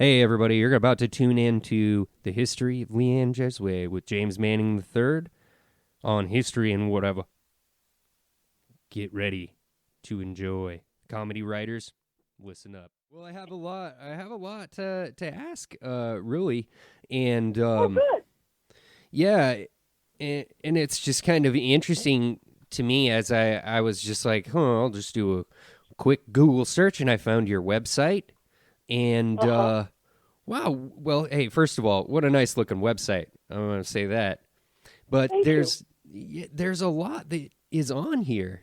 Hey, everybody, you're about to tune in to the history of Leigh Anne Jasheway with James Manning III on History and Whatevea. Get ready to enjoy. Comedy writers, listen up. Well, I have a lot to ask, really. And, Good. yeah, and it's just kind of interesting to me as I was just like, I'll just do a quick Google search, and I found your website. And, Uh-huh. wow. Well, hey, first of all, what a nice looking website. I want to say that. But Thank you. there's a lot that is on here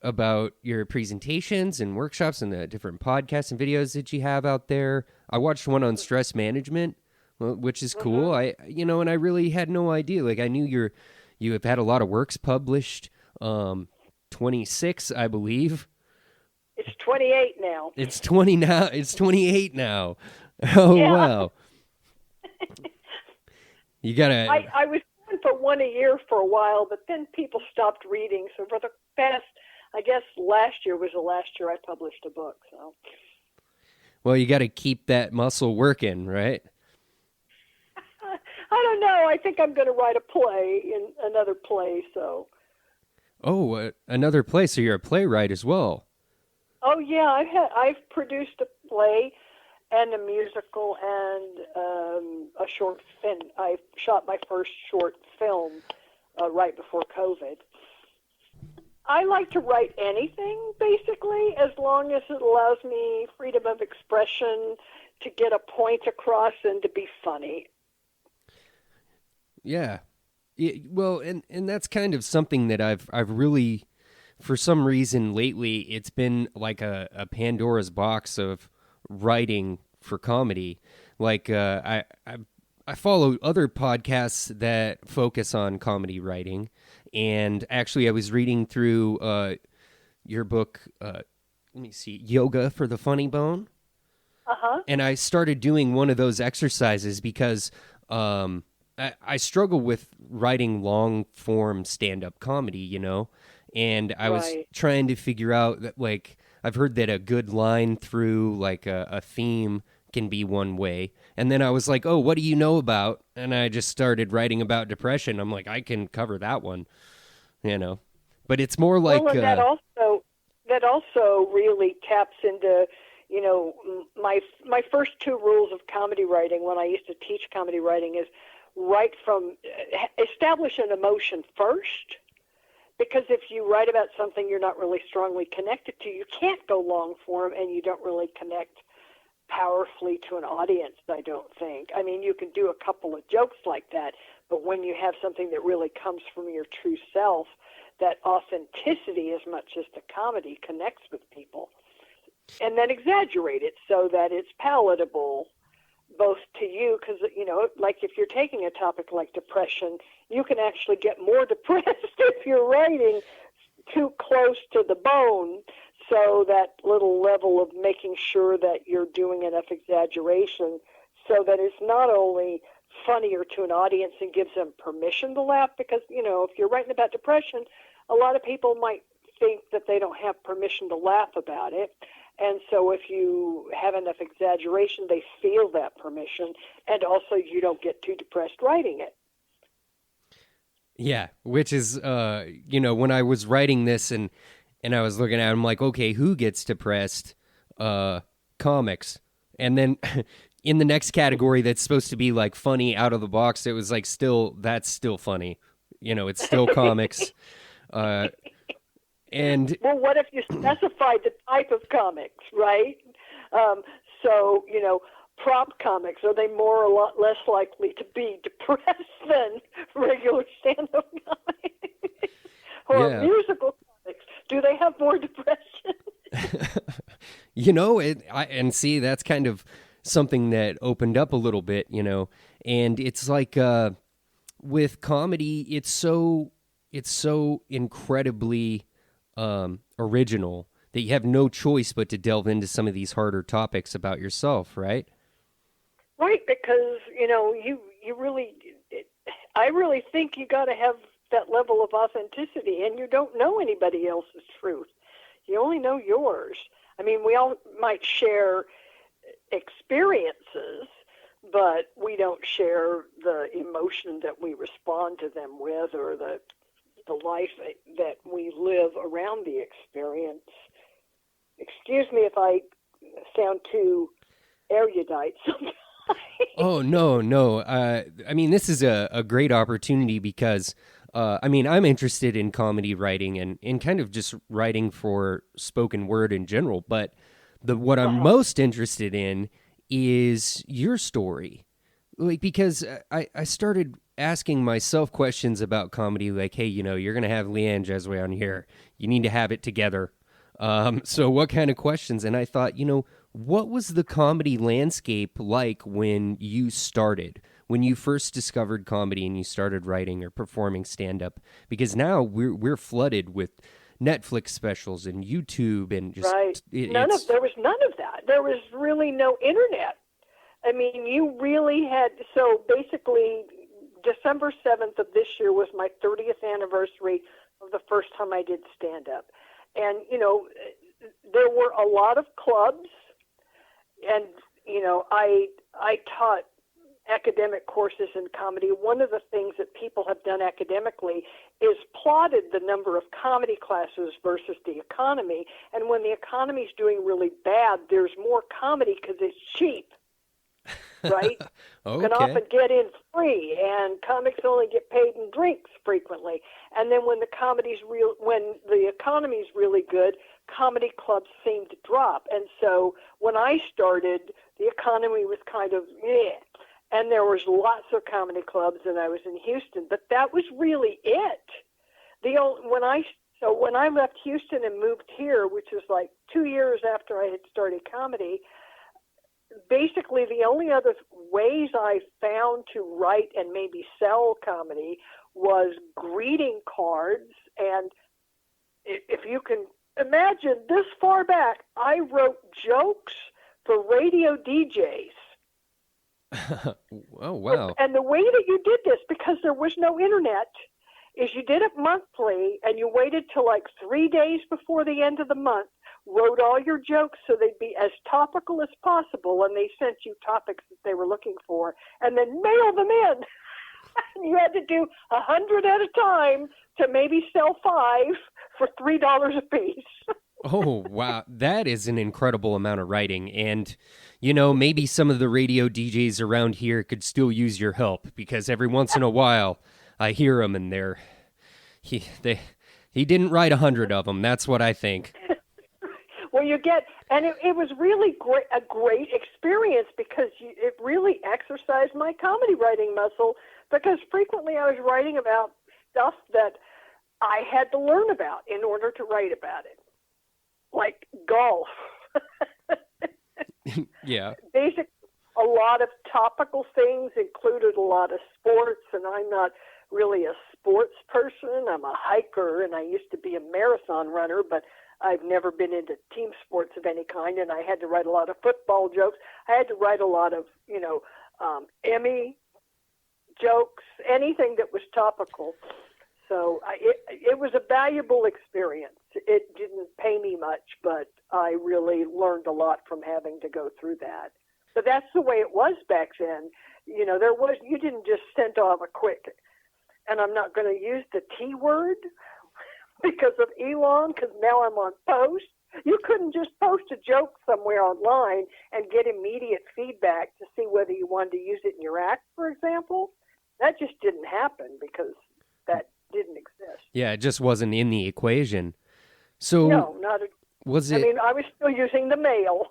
about your presentations and workshops and the different podcasts and videos that you have out there. I watched one on stress management, which is cool. hmm And I really had no idea. Like I knew you have had a lot of works published. 26, I believe. It's 28 now. It's 20 now. It's 28 now. Oh Yeah. wow. You gotta. I was going for one a year for a while, but then people stopped reading. So for the past, I guess last year was the last year I published a book. So Well, you gotta keep that muscle working, right? I don't know. I think I'm going to write a play in another play. So, Oh, another play. So you're a playwright as well. oh yeah, I've produced a play and a musical and a short film. I shot my first short film right before COVID. I like to write anything, basically, as long as it allows me freedom of expression to get a point across and to be funny. Yeah. Well, and that's kind of something that I've really, for some reason lately, it's been like a Pandora's box of writing for comedy. Like I follow other podcasts that focus on comedy writing, and actually, I was reading through your book. Let me see, Yoga for the Funny Bone, Uh-huh. and I started doing one of those exercises because I struggle with writing long form stand up comedy, and I was Right. trying to figure out that, like, I've heard that a good line through like a theme can be one way. And then I was like, oh, what do you know about? And I just started writing about depression. I'm like, I can cover that one, you know. But it's more Well, like, and that also really taps into, my first two rules of comedy writing when I used to teach comedy writing is write from establish an emotion first, because if you write about something you're not really strongly connected to, you can't go long form and you don't really connect powerfully to an audience, I don't think. I mean, you can do a couple of jokes like that, but when you have something that really comes from your true self, that authenticity, as much as the comedy, connects with people. And then exaggerate it so that it's palatable both to you, because, like if you're taking a topic like depression, you can actually get more depressed if you're writing too close to the bone. So that little level of making sure that you're doing enough exaggeration so that it's not only funnier to an audience and gives them permission to laugh, because, if you're writing about depression, a lot of people might think that they don't have permission to laugh about it. And so if you have enough exaggeration, they feel that permission, and also you don't get too depressed writing it. yeah, which is, when I was writing this and I was looking at it, I'm like, okay, who gets depressed? Comics. And then in the next category that's supposed to be like funny out of the box, it was like that's still funny. It's still comics. Uh, and Well, what if you specified the type of comics, right? Um, so, prop comics, are they more or less likely to be depressed than regular stand-up comics? Or yeah, musical comics, do they have more depression? and see, that's kind of something that opened up a little bit, and it's like, with comedy, it's so incredibly original that you have no choice but to delve into some of these harder topics about yourself, right? Right, because, you really, I really think you got to have that level of authenticity, and you don't know anybody else's truth. You only know yours. I mean, we all might share experiences, but we don't share the emotion that we respond to them with, or the life that we live around the experience. Excuse me if I sound too erudite sometimes. Oh, no. I mean, this is a great opportunity because, I mean, I'm interested in comedy writing and kind of just writing for spoken word in general. But what I'm most interested in is your story. Like, because I started asking myself questions about comedy, like, hey, you're going to have Leigh Anne Jasheway on here. You need to have it together. So what kind of questions? And I thought, what was the comedy landscape like when you started, when you first discovered comedy and you started writing or performing stand-up? Because now we're flooded with Netflix specials and YouTube and just right. There was none of that. There was really no internet. I mean, you really had, so basically December 7th of this year was my 30th anniversary of the first time I did stand-up. And, there were a lot of clubs, and, I taught academic courses in comedy. One of the things that people have done academically is plotted the number of comedy classes versus the economy. And when the economy's doing really bad, there's more comedy because it's cheap. Right? Okay. You can often get in free, and comics only get paid in drinks frequently. And then when the economy's really good, comedy clubs seem to drop. And so when I started, the economy was kind of and there was lots of comedy clubs, and I was in Houston, but that was really it. When I left Houston and moved here, which was like 2 years after I had started comedy, basically the only other ways I found to write and maybe sell comedy was greeting cards. And if you can imagine, this far back, I wrote jokes for radio DJs. Oh, wow. And the way that you did this, because there was no internet, is you did it monthly, and you waited till like 3 days before the end of the month, wrote all your jokes so they'd be as topical as possible, and they sent you topics that they were looking for, and then mail them in. You had to do 100 at a time to maybe sell 5 for $3 a piece. Oh, wow. That is an incredible amount of writing. And, maybe some of the radio DJs around here could still use your help, because every once in a while I hear them and he didn't write 100 of them. That's what I think. Well, and it was really a great experience, because it really exercised my comedy writing muscle, because frequently I was writing about stuff that I had to learn about in order to write about it, like golf. Yeah. Basically, a lot of topical things included a lot of sports, and I'm not really a sports person. I'm a hiker, and I used to be a marathon runner, but I've never been into team sports of any kind, and I had to write a lot of football jokes. I had to write a lot of, Emmy jokes, anything that was topical. So it was a valuable experience. It didn't pay me much, but I really learned a lot from having to go through that. But that's the way it was back then. You didn't just send off a quick, and I'm not going to use the T word because of Elon, because now I'm on post. You couldn't just post a joke somewhere online and get immediate feedback to see whether you wanted to use it in your act, for example. That just didn't happen, because that didn't exist. Yeah, it just wasn't in the equation. So no, not at, was it? I mean, I was still using the mail.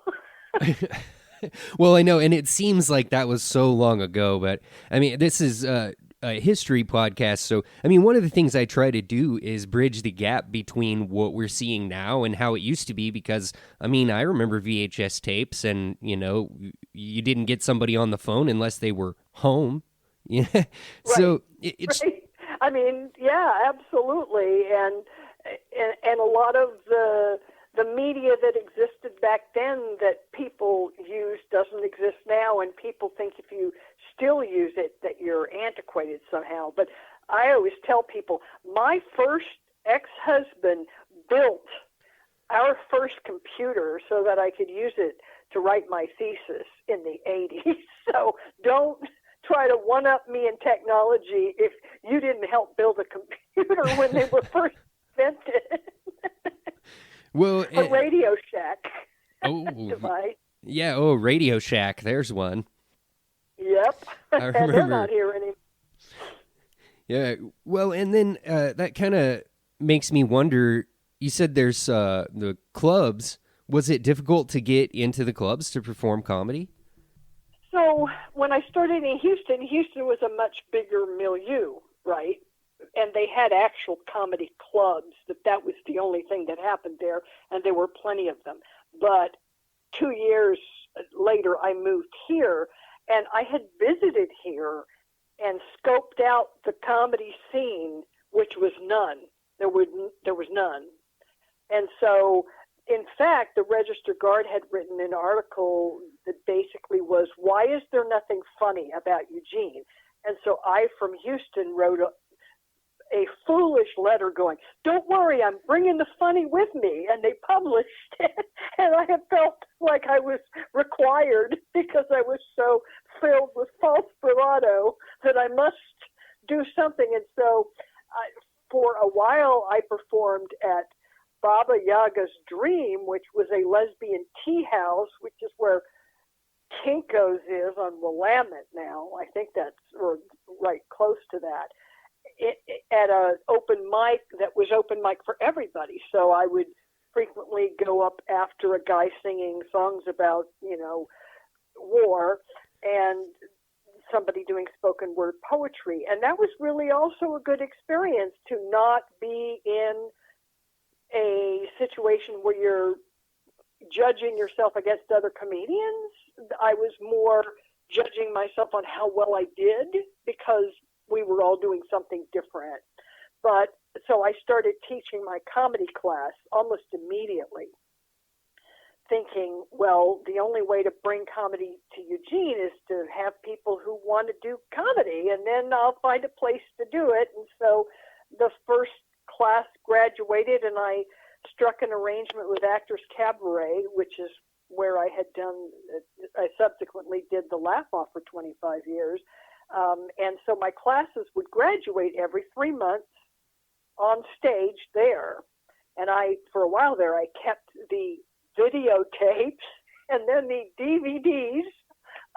Well, I know, and it seems like that was so long ago, but I mean, this is a history podcast, so I mean, one of the things I try to do is bridge the gap between what we're seeing now and how it used to be, because I mean, I remember VHS tapes, and you didn't get somebody on the phone unless they were home. Yeah. Right. So it's right. I mean, yeah, absolutely. And a lot of the media that existed back then that people used doesn't exist now, and people think if you still use it that you're antiquated somehow. But I always tell people, my first ex-husband built our first computer so that I could use it to write my thesis in the 80s. So don't try to one-up me in technology if you didn't help build a computer when they were first invented. Well, a Radio Shack device. Yeah, Radio Shack. There's one. Yep. I remember. And they're not here anymore. Yeah. Well, and then that kind of makes me wonder, you said there's the clubs. Was it difficult to get into the clubs to perform comedy? So when I started in Houston was a much bigger milieu, right? And they had actual comedy clubs. That was the only thing that happened there, and there were plenty of them. But 2 years later, I moved here, and I had visited here and scoped out the comedy scene, which was none. There was none. And so, in fact, the Register Guard had written an article that basically was, why is there nothing funny about Eugene? And so I, from Houston, wrote a foolish letter going, don't worry, I'm bringing the funny with me. And they published it. And I have felt like I was required, because I was so filled with false bravado, that I must do something. And so for a while, I performed at Baba Yaga's Dream, which was a lesbian tea house, which is where Kinko's is on Willamette now. I think that's right close to that. At an open mic that was open mic for everybody. So I would frequently go up after a guy singing songs about, war, and somebody doing spoken word poetry. And that was really also a good experience, to not be in a situation where you're judging yourself against other comedians. I was more judging myself on how well I did, because we were all doing something different. But so I started teaching my comedy class almost immediately, thinking, well, the only way to bring comedy to Eugene is to have people who want to do comedy, and then I'll find a place to do it. And so the first class graduated, and I struck an arrangement with Actors Cabaret, which is where I subsequently did the Laugh Off for 25 years. And so my classes would graduate every 3 months on stage there. And for a while there, I kept the videotapes and then the DVDs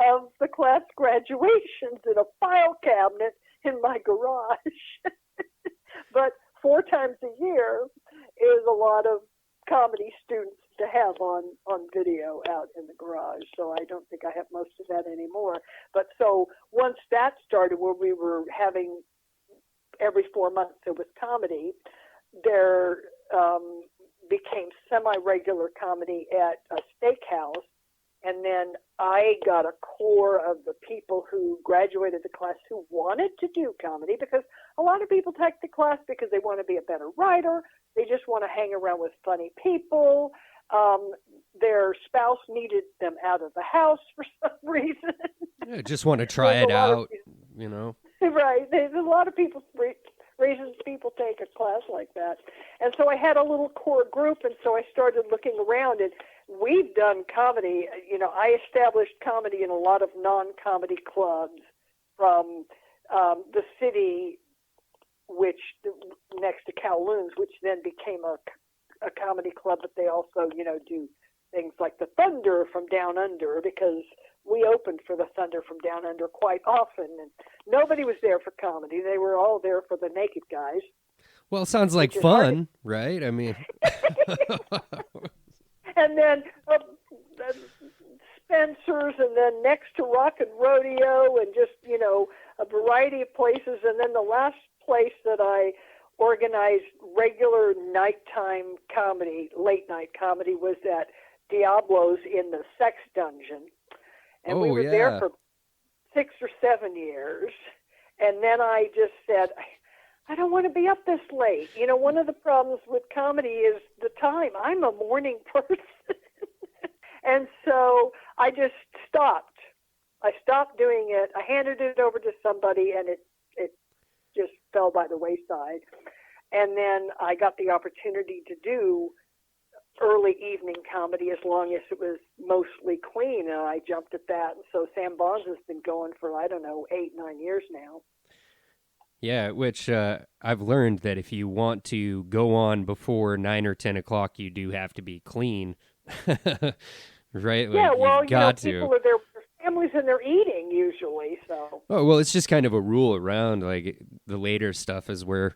of the class graduations in a file cabinet in my garage. But 4 times a year is a lot of comedy students to have on video out in the garage. So I don't think I have most of that anymore. But so once that started, where we were having every 4 months there was comedy, there became semi-regular comedy at a steakhouse. And then I got a core of the people who graduated the class who wanted to do comedy, because a lot of people take the class because they want to be a better writer. They just want to hang around with funny people. Their spouse needed them out of the house for some reason. Yeah, just want to try it out, Right. There's a lot of reasons people take a class like that. And so I had a little core group, and so I started looking around, and we've done comedy. I established comedy in a lot of non-comedy clubs, from the city, which next to Kowloon's, which then became a comedy club, but they also, do things like the Thunder from Down Under, because we opened for the Thunder from Down Under quite often, and nobody was there for comedy. They were all there for the naked guys. Well, it sounds like fun, right? I mean... And then Spencer's, and then next to Rock and Rodeo, and just, a variety of places. And then the last place that I organized regular nighttime comedy, late night comedy, was at Diablos in the Sex Dungeon. And we were there for 6 or 7 years. And then I just said, I don't want to be up this late. One of the problems with comedy is the time. I'm a morning person. And so I just stopped. I stopped doing it. I handed it over to somebody, and it just fell by the wayside. And then I got the opportunity to do early evening comedy as long as it was mostly clean, and I jumped at that. And so Sam Bonds has been going for, I don't know, 8-9 years now. Yeah, which I've learned that if you want to go on before 9 or 10 o'clock, you do have to be clean. Right? Yeah, Like, well, you've got people to. are their families and they're eating usually, so. Oh, well, it's just kind of a rule around. Like, the later stuff is where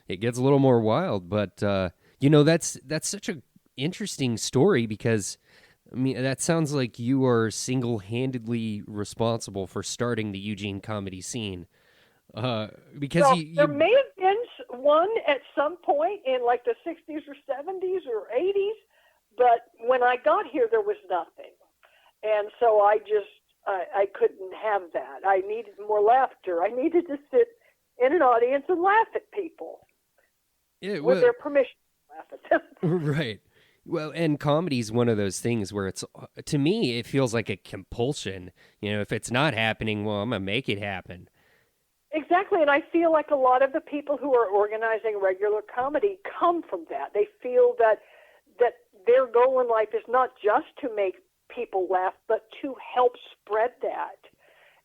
it gets a little more wild. But, that's such a interesting story because, I mean, that sounds like you are single-handedly responsible for starting the Eugene comedy scene. Because Well, you, there you may have been one at some point in like the 60s or 70s or 80s, but when I got here, there was nothing. And so I couldn't have that. I needed more laughter. I needed to sit in an audience and laugh at people with their permission to laugh at them. right. Well, and comedy is one of those things where it's, to me, it feels like a compulsion. If it's not happening, well, I'm going to make it happen. Exactly, and I feel like a lot of the people who are organizing regular comedy come from that. They feel that their goal in life is not just to make people laugh, but to help spread that.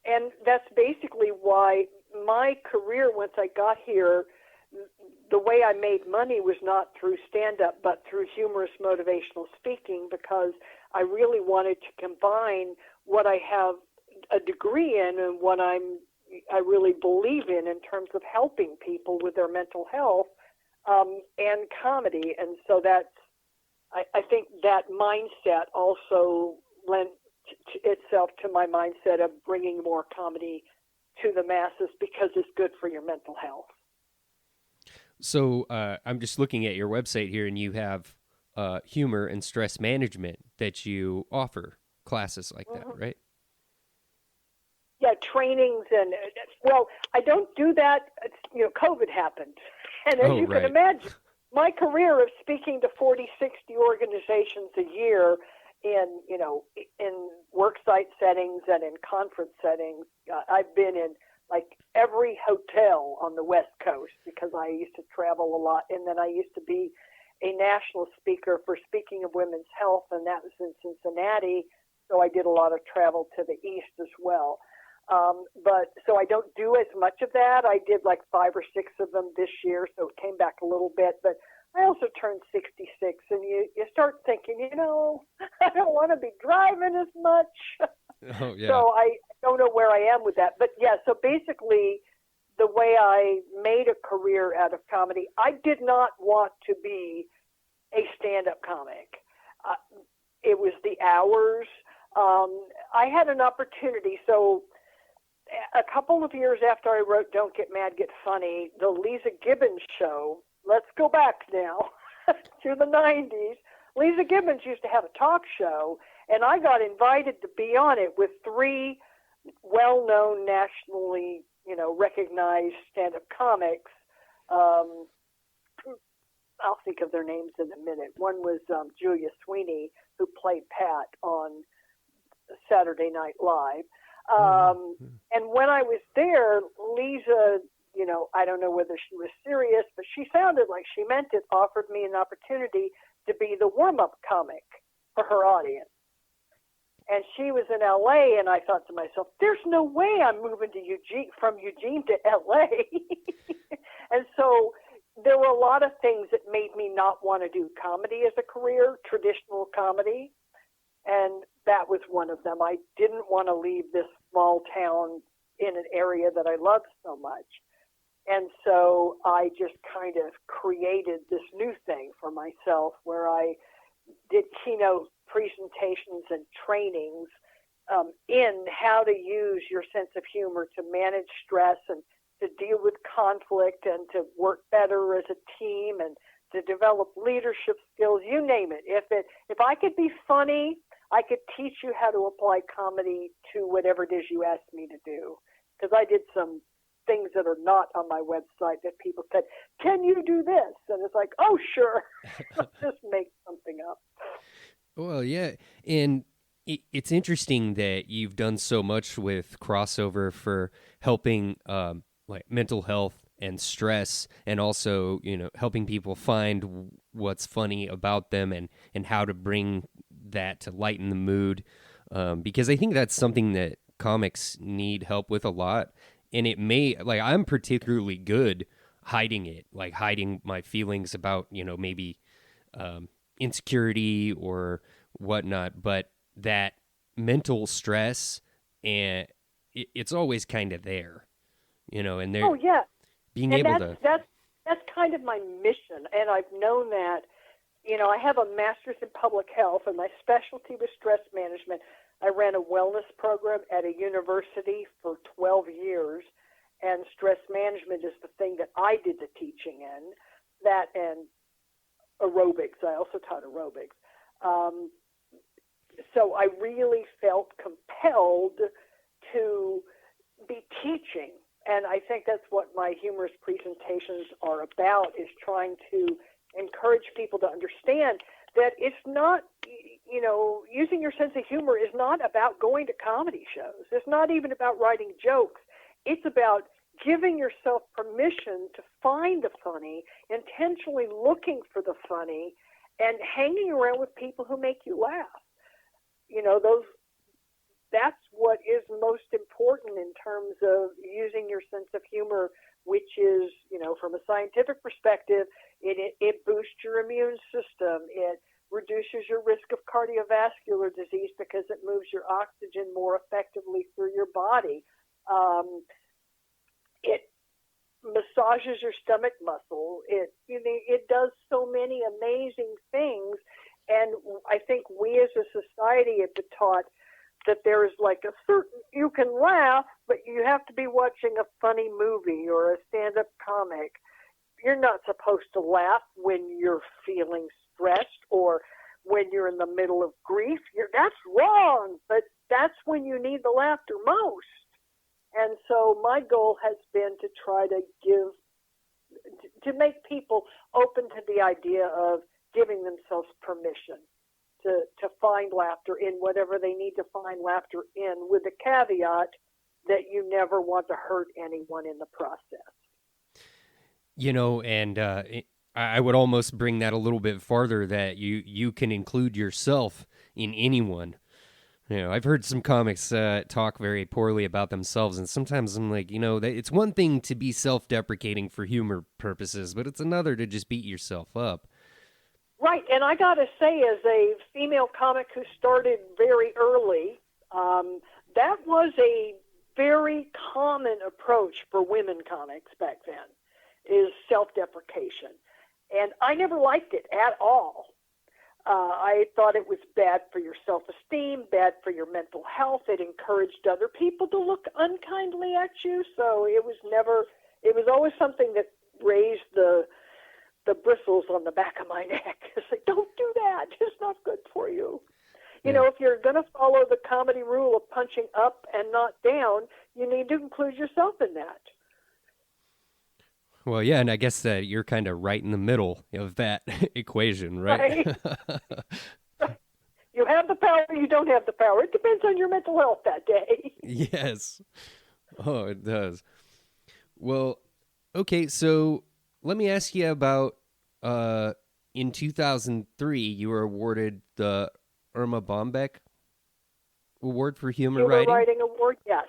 And that's basically why my career, once I got here, the way I made money was not through stand-up, but through humorous motivational speaking, because I really wanted to combine what I have a degree in and what I really believe in terms of helping people with their mental health, and comedy. And so I think that mindset also lent itself to my mindset of bringing more comedy to the masses because it's good for your mental health. So I'm just looking at your website here, and you have humor and stress management that you offer classes like that, right? Yeah, trainings and, well, I don't do that. COVID happened. And as you can imagine, my career of speaking to 40, 60 organizations a year in work site settings and in conference settings, I've been in like every hotel on the West Coast because I used to travel a lot. And then I used to be a national speaker for Speaking of Women's Health, and that was in Cincinnati. So I did a lot of travel to the East as well. But so I don't do as much of that. I did like 5 or 6 of them this year, so it came back a little bit. But I also turned 66, and you start thinking, I don't want to be driving as much. Oh, yeah. So I don't know where I am with that. But yeah, so basically the way I made a career out of comedy, I did not want to be a stand-up comic. It was the hours. I had an opportunity. So a couple of years after I wrote Don't Get Mad, Get Funny, the Lisa Gibbons show, let's go back now to the 90s. Lisa Gibbons used to have a talk show, and I got invited to be on it with 3 well-known, nationally, recognized stand-up comics. I'll think of their names in a minute. One was Julia Sweeney, who played Pat on Saturday Night Live. And when I was there, Lisa, I don't know whether she was serious, but she sounded like she meant it, offered me an opportunity to be the warm-up comic for her audience. And she was in LA, and I thought to myself, there's no way I'm moving to from Eugene to LA. And so there were a lot of things that made me not want to do comedy as a career, traditional comedy. And that was one of them. I didn't want to leave this small town in an area that I loved so much. And so I just kind of created this new thing for myself where I did keynote presentations and trainings in how to use your sense of humor to manage stress and to deal with conflict and to work better as a team and to develop leadership skills, you name it. If I could be funny, I could teach you how to apply comedy to whatever it is you asked me to do. Because I did some things that are not on my website that people said, can you do this? And it's like, oh, sure. Just make something up. Well, yeah. And it's interesting that you've done so much with crossover for helping like mental health and stress, and also, helping people find what's funny about them, and how to bring that to lighten the mood. Because I think that's something that comics need help with a lot. And it may, like, I'm particularly good hiding it, like hiding my feelings about, maybe insecurity or whatnot. But that mental stress, and it's always kind of there, and they're Oh yeah, being and able to. that's kind of my mission, and I've known that. I have a master's in public health, and my specialty was stress management. I ran a wellness program at a university for 12 years, and stress management is the thing that I did the teaching in. That and aerobics. I also taught aerobics. So I really felt compelled to be teaching. And I think that's what my humorous presentations are about, is trying to encourage people to understand that it's not, using your sense of humor is not about going to comedy shows. It's not even about writing jokes. It's about giving yourself permission to find the funny, intentionally looking for the funny, and hanging around with people who make you laugh. That's what is most important in terms of using your sense of humor, which is, from a scientific perspective, it boosts your immune system. It reduces your risk of cardiovascular disease because it moves your oxygen more effectively through your body. It massages your stomach muscle. It does so many amazing things. And I think we as a society have been taught that there is like a certain, you can laugh, but you have to be watching a funny movie or a stand-up comic. You're not supposed to laugh when you're feeling stressed or when you're in the middle of grief. That's wrong, but that's when you need the laughter most. And so my goal has been to try to make people open to the idea of giving themselves permission to find laughter in whatever they need to find laughter in, with the caveat that you never want to hurt anyone in the process. And I would almost bring that a little bit farther, that you can include yourself in anyone. I've heard some comics talk very poorly about themselves, and sometimes I'm like, it's one thing to be self-deprecating for humor purposes, but it's another to just beat yourself up. Right, and I got to say, as a female comic who started very early, that was a very common approach for women comics back then, is self-deprecation. And I never liked it at all. I thought it was bad for your self-esteem, bad for your mental health. It encouraged other people to look unkindly at you. So it was always something that raised the bristles on the back of my neck. It's like, don't do that. It's not good for you. If you're going to follow the comedy rule of punching up and not down, you need to include yourself in that. Well, yeah, and I guess that you're kind of right in the middle of that equation, right? Right. You have the power, you don't have the power. It depends on your mental health that day. Yes. Oh, it does. Well, okay, so let me ask you about, in 2003, you were awarded the Irma Bombeck Award for Humor Writing. Writing Award, yes.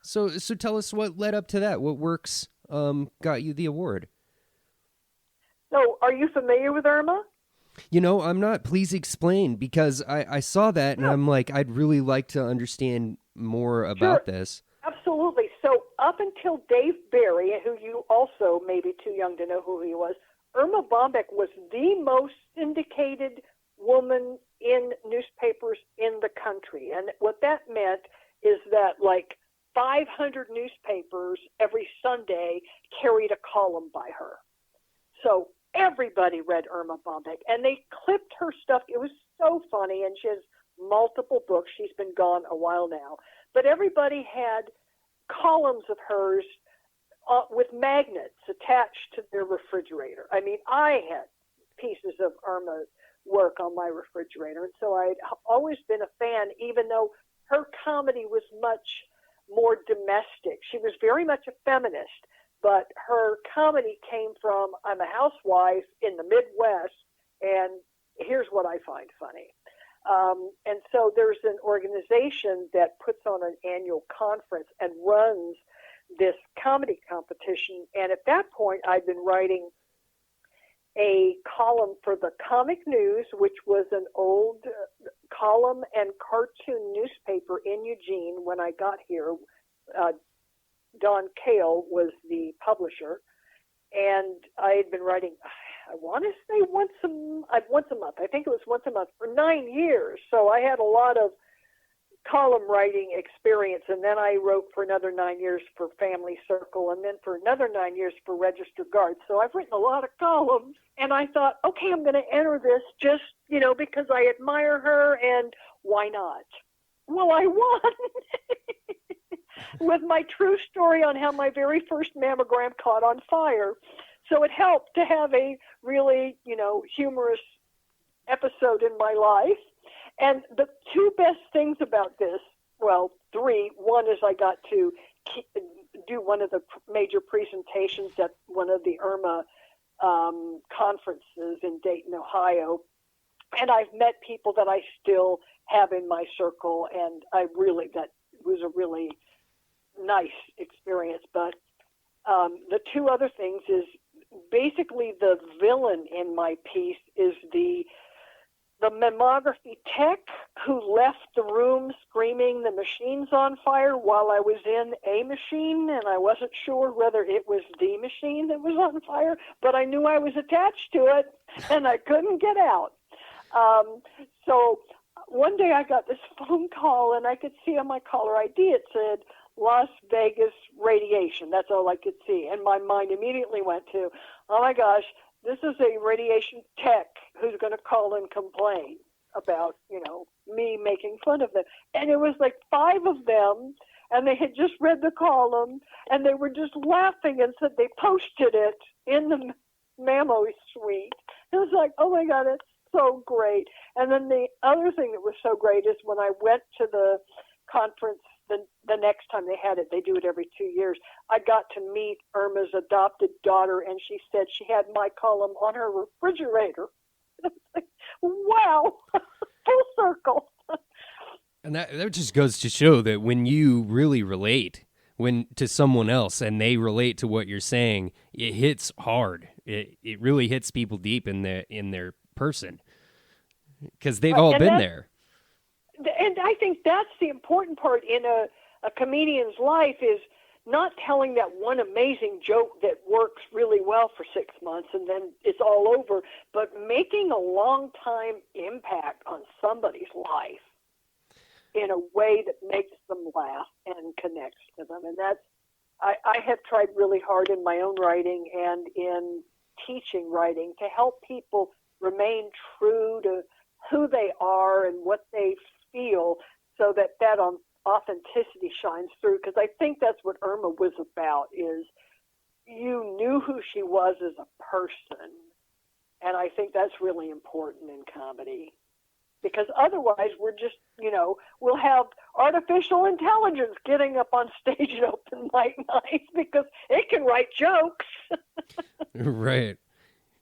So tell us what led up to that. What works got you the award? So, are you familiar with Irma? I'm not. Please explain, because I saw that and I'm like, I'd really like to understand more about this. Absolutely. So up until Dave Barry, who you also may be too young to know who he was, Irma Bombeck was the most syndicated woman in newspapers in the country. And what that meant is that like 500 newspapers every Sunday carried a column by her. So everybody read Irma Bombeck, and they clipped her stuff. It was so funny, and she has multiple books. She's been gone a while now. But everybody had columns of hers with magnets attached to their refrigerator. I mean, I had pieces of Irma's work on my refrigerator, and so I'd always been a fan, even though her comedy was much more domestic. She was very much a feminist, but her comedy came from, I'm a housewife in the Midwest, and here's what I find funny. And so there's an organization that puts on an annual conference and runs this comedy competition. And at that point, I'd been writing a column for the Comic News, which was an old column and cartoon newspaper in Eugene when I got here. Don Cale was the publisher, and I had been writing, I want to say once a month. I think it was once a month for 9 years. So I had a lot of column writing experience, and then I wrote for another 9 years for Family Circle, and then for another 9 years for Registered Guard. So I've written a lot of columns, and I thought, okay, I'm going to enter this just, because I admire her, and why not? Well, I won with my true story on how my very first mammogram caught on fire. So it helped to have a really, humorous episode in my life. And the two best things about this, well, three. One is I got to do one of the major presentations at one of the IRMA conferences in Dayton, Ohio. And I've met people that I still have in my circle, and that was a really nice experience. But the two other things is basically the villain in my piece is the mammography tech who left the room screaming the machine's on fire while I was in a machine, and I wasn't sure whether it was the machine that was on fire, but I knew I was attached to it, and I couldn't get out. So one day I got this phone call, and I could see on my caller ID it said Las Vegas radiation. That's all I could see. And my mind immediately went to, oh my gosh, this is a radiation tech who's going to call and complain about, me making fun of them. And it was like 5 of them, and they had just read the column, and they were just laughing and said they posted it in the mammo suite. It was like, oh my God, it's so great. And then the other thing that was so great is when I went to the conference the next time they had it, they do it every 2 years, I got to meet Irma's adopted daughter, and she said she had my column on her refrigerator. Wow, full circle. And that just goes to show that when you really relate to someone else and they relate to what you're saying, it hits hard. It really hits people deep in their person, because they've all been there. And I think that's the important part in a comedian's life, is not telling that one amazing joke that works really well for 6 months and then it's all over, but making a long-time impact on somebody's life in a way that makes them laugh and connects to them. And that's, I have tried really hard in my own writing and in teaching writing to help people remain true to who they are and what they feel, so that authenticity shines through. Because I think that's what Irma was about, is you knew who she was as a person. And I think that's really important in comedy. Because otherwise we're just, we'll have artificial intelligence getting up on stage at open mic nights because it can write jokes. Right.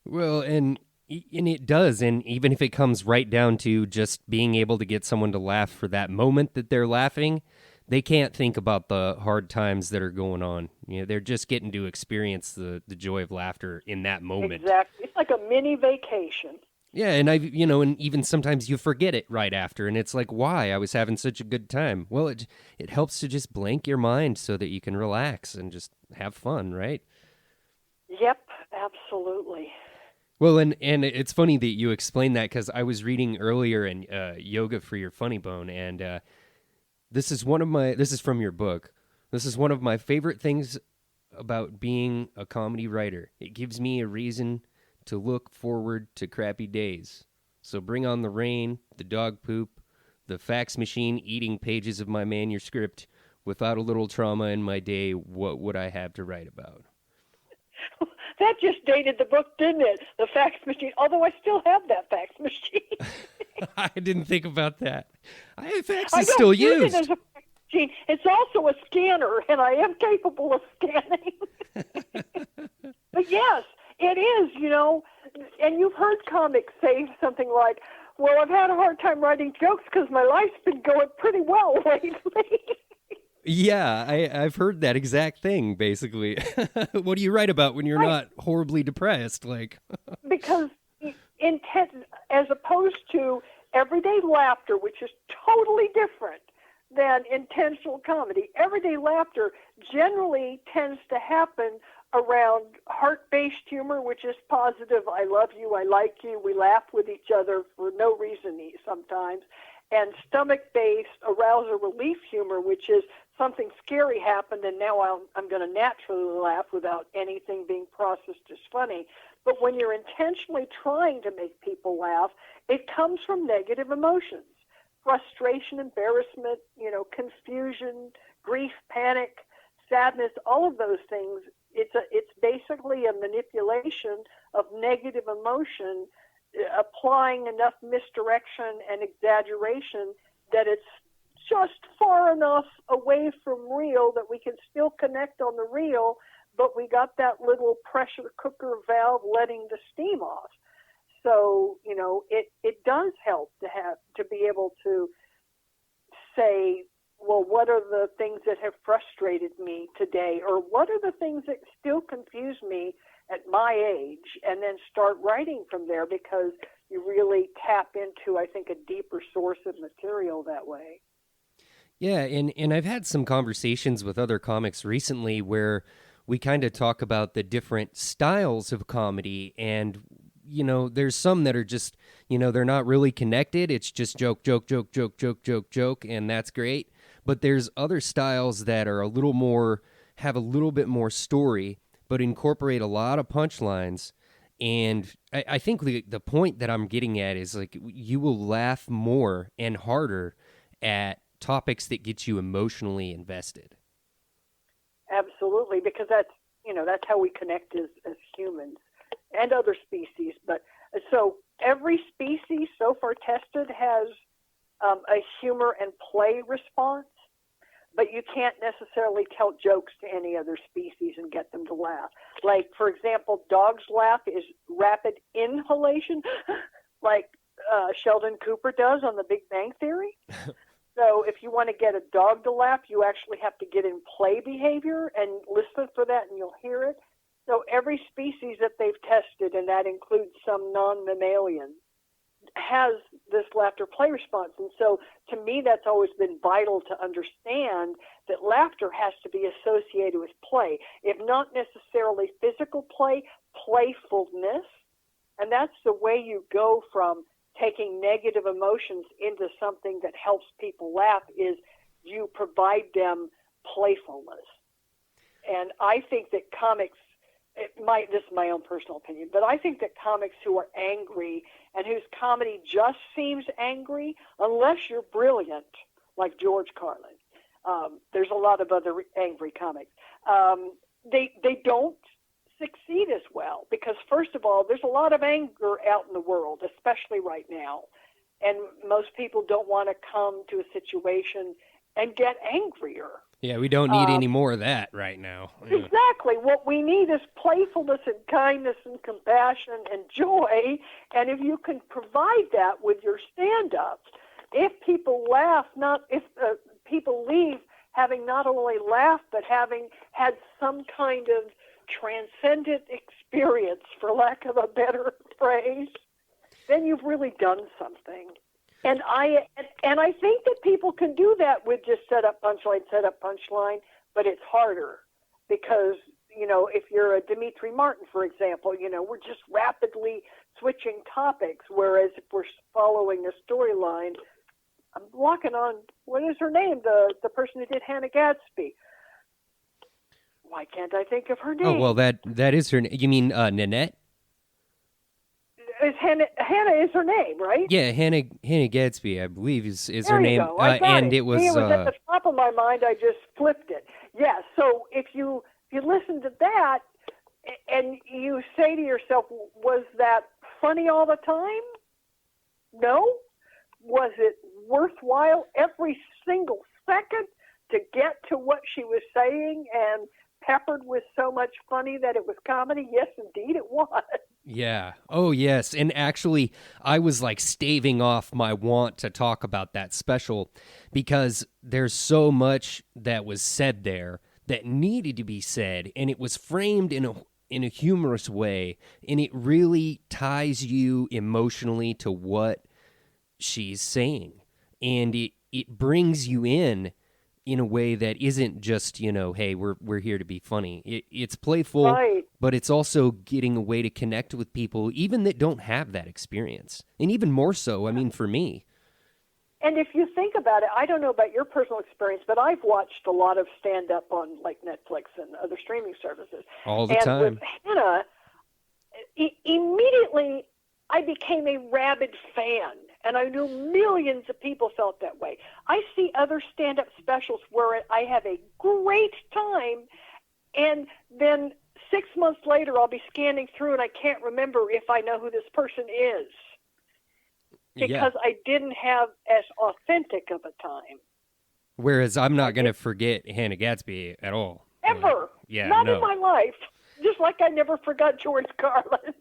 Well, and it does, and even if it comes right down to just being able to get someone to laugh for that moment that they're laughing, they can't think about the hard times that are going on. They're just getting to experience the joy of laughter in that moment. Exactly. It's like a mini vacation. Yeah, and and even sometimes you forget it right after, and it's like, why? I was having such a good time. Well, it helps to just blank your mind so that you can relax and just have fun, right? Yep, absolutely. Well, and it's funny that you explained that, because I was reading earlier in Yoga for Your Funny Bone, and this is from your book. This is one of my favorite things about being a comedy writer. It gives me a reason to look forward to crappy days. So bring on the rain, the dog poop, the fax machine eating pages of my manuscript. Without a little trauma in my day, what would I have to write about? That just dated the book, didn't it? The fax machine, although I still have that fax machine. I didn't think about that. Fax is still used. It as a fax machine. It's also a scanner, and I am capable of scanning. Yes, it is, and you've heard comics say something like, well, I've had a hard time writing jokes because my life's been going pretty well lately. Yeah, I've heard that exact thing, basically. What do you write about when you're Right. not horribly depressed? Because intent, as opposed to everyday laughter, which is totally different than intentional comedy. Everyday laughter generally tends to happen around heart-based humor, which is positive. I love you, I like you. We laugh with each other for no reason sometimes. And stomach-based arousal relief humor, which is something scary happened and now I'm going to naturally laugh without anything being processed as funny. But when you're intentionally trying to make people laugh, it comes from negative emotions. Frustration, embarrassment, confusion, grief, panic, sadness, all of those things. It's basically a manipulation of negative emotion, applying enough misdirection and exaggeration that it's just far enough away from real that we can still connect on the real, but we got that little pressure cooker valve letting the steam off. So, it does help to be able to say, well, what are the things that have frustrated me today? Or what are the things that still confuse me at my age? And then start writing from there, because you really tap into, I think, a deeper source of material that way. Yeah, and I've had some conversations with other comics recently where we kind of talk about the different styles of comedy, and there's some that are just, they're not really connected. It's just joke, joke, joke, joke, joke, joke, joke, and that's great. But there's other styles that are have a little bit more story, but incorporate a lot of punchlines. And I think the point that I'm getting at is, like, you will laugh more and harder at topics that get you emotionally invested. Absolutely, because that's how we connect as humans and other species. But so every species so far tested has a humor and play response, but you can't necessarily tell jokes to any other species and get them to laugh. Like, for example, dogs' laugh is rapid inhalation, like Sheldon Cooper does on The Big Bang Theory. So if you want to get a dog to laugh, you actually have to get in play behavior and listen for that, and you'll hear it. So every species that they've tested, and that includes some non-mammalian, has this laughter play response. And so to me, that's always been vital to understand that laughter has to be associated with play. If not necessarily physical play, playfulness. And that's the way you go from taking negative emotions into something that helps people laugh, is you provide them playfulness. And I think that comics, this is my own personal opinion, but I think that comics who are angry and whose comedy just seems angry, unless you're brilliant, like George Carlin, there's a lot of other angry comics, they don't succeed as well, because first of all, there's a lot of anger out in the world, especially right now, and most people don't want to come to a situation and get angrier. Yeah, we don't need any more of that right now. Yeah. Exactly. What we need is playfulness and kindness and compassion and joy, and if you can provide that with your stand-ups, if people laugh, if people leave having not only laughed but having had some kind of transcendent experience, for lack of a better phrase, then you've really done something. And I think that people can do that with just set up punchline, but it's harder because, if you're a Dimitri Martin, for example, we're just rapidly switching topics, whereas if we're following a storyline, I'm blocking on, what is her name? The person who did Hannah Gadsby. Why can't I think of her name? Oh, well, that is her name. You mean Nanette? Hannah is her name, right? Yeah, Hannah Gadsby, I believe, is there her name. Go. I got and it was it was at the top of my mind. I just flipped it. Yeah. So if you listen to that and you say to yourself, was that funny all the time? No. Was it worthwhile every single second to get to what she was saying and peppered with so much funny that it was comedy? Yes, indeed it was. Yeah. Oh, yes. And actually, I was like staving off my want to talk about that special because there's so much that was said there that needed to be said, and it was framed in a humorous way, and it really ties you emotionally to what she's saying, and it brings you in a way that isn't just, hey, we're here to be funny. It's playful, Right. but it's also getting a way to connect with people even that don't have that experience, and even more so, I mean, for me. And if you think about it, I don't know about your personal experience, but I've watched a lot of stand-up on like Netflix and other streaming services. All the And time. with Hannah, immediately I became a rabid fan. And I knew millions of people felt that way. I see other stand-up specials where I have a great time, and then 6 months later I'll be scanning through and I can't remember if I know who this person is. Because I didn't have as authentic of a time. Whereas I'm not going to forget Hannah Gatsby at all. Ever. Not in my life. Just like I never forgot George Carlin.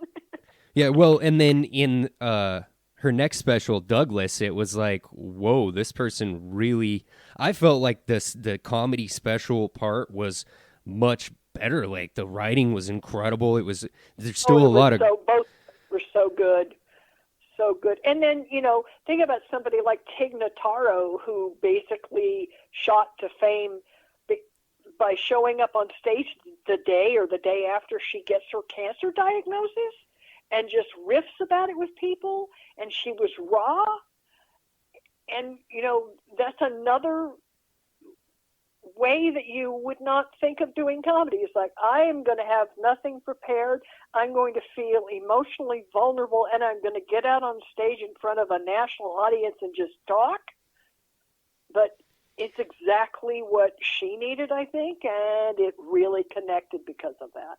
Yeah, well, and then in her next special, Douglas, it was like, whoa, this person really... I felt like the comedy special part was much better. Like, the writing was incredible. There's still a lot of... Both were so good. So good. And then, think about somebody like Tig Notaro, who basically shot to fame by showing up on stage the day or the day after she gets her cancer diagnosis and just riffs about it with people. And she was raw. And, that's another way that you would not think of doing comedy. It's like, I am going to have nothing prepared. I'm going to feel emotionally vulnerable, and I'm going to get out on stage in front of a national audience and just talk. But it's exactly what she needed, I think, and it really connected because of that.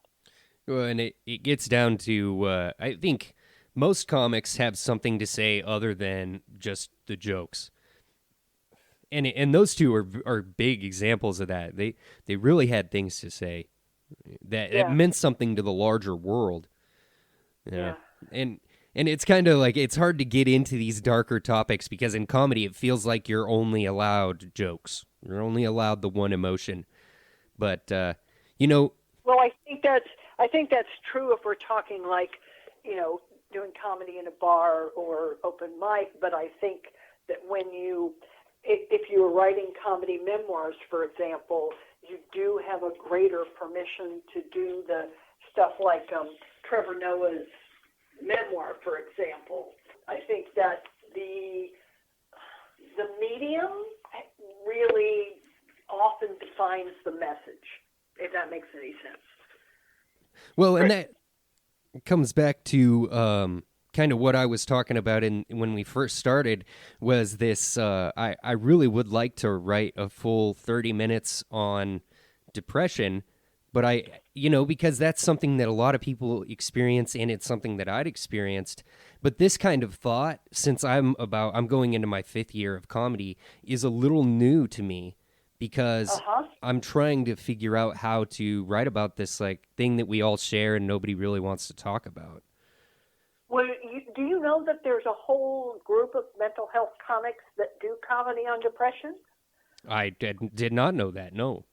Well, and it gets down to, I think most comics have something to say other than just the jokes. And those two are big examples of that. They really had things to say that meant something to the larger world. Yeah. And it's kind of like, it's hard to get into these darker topics because in comedy it feels like you're only allowed jokes. You're only allowed the one emotion. But Well, I think that's true if we're talking like, doing comedy in a bar or open mic, but I think that if you were writing comedy memoirs, for example, you do have a greater permission to do the stuff like Trevor Noah's memoir, for example. I think that the medium really often defines the message, if that makes any sense. Well, and that comes back to kind of what I was talking about when we first started was this, I really would like to write a full 30 minutes on depression, but because that's something that a lot of people experience and it's something that I'd experienced. But this kind of thought, since I'm going into my 5th year of comedy, is a little new to me because I'm trying to figure out how to write about this like thing that we all share and nobody really wants to talk about. Well, do you know that there's a whole group of mental health comics that do comedy on depression? I did not know that, no.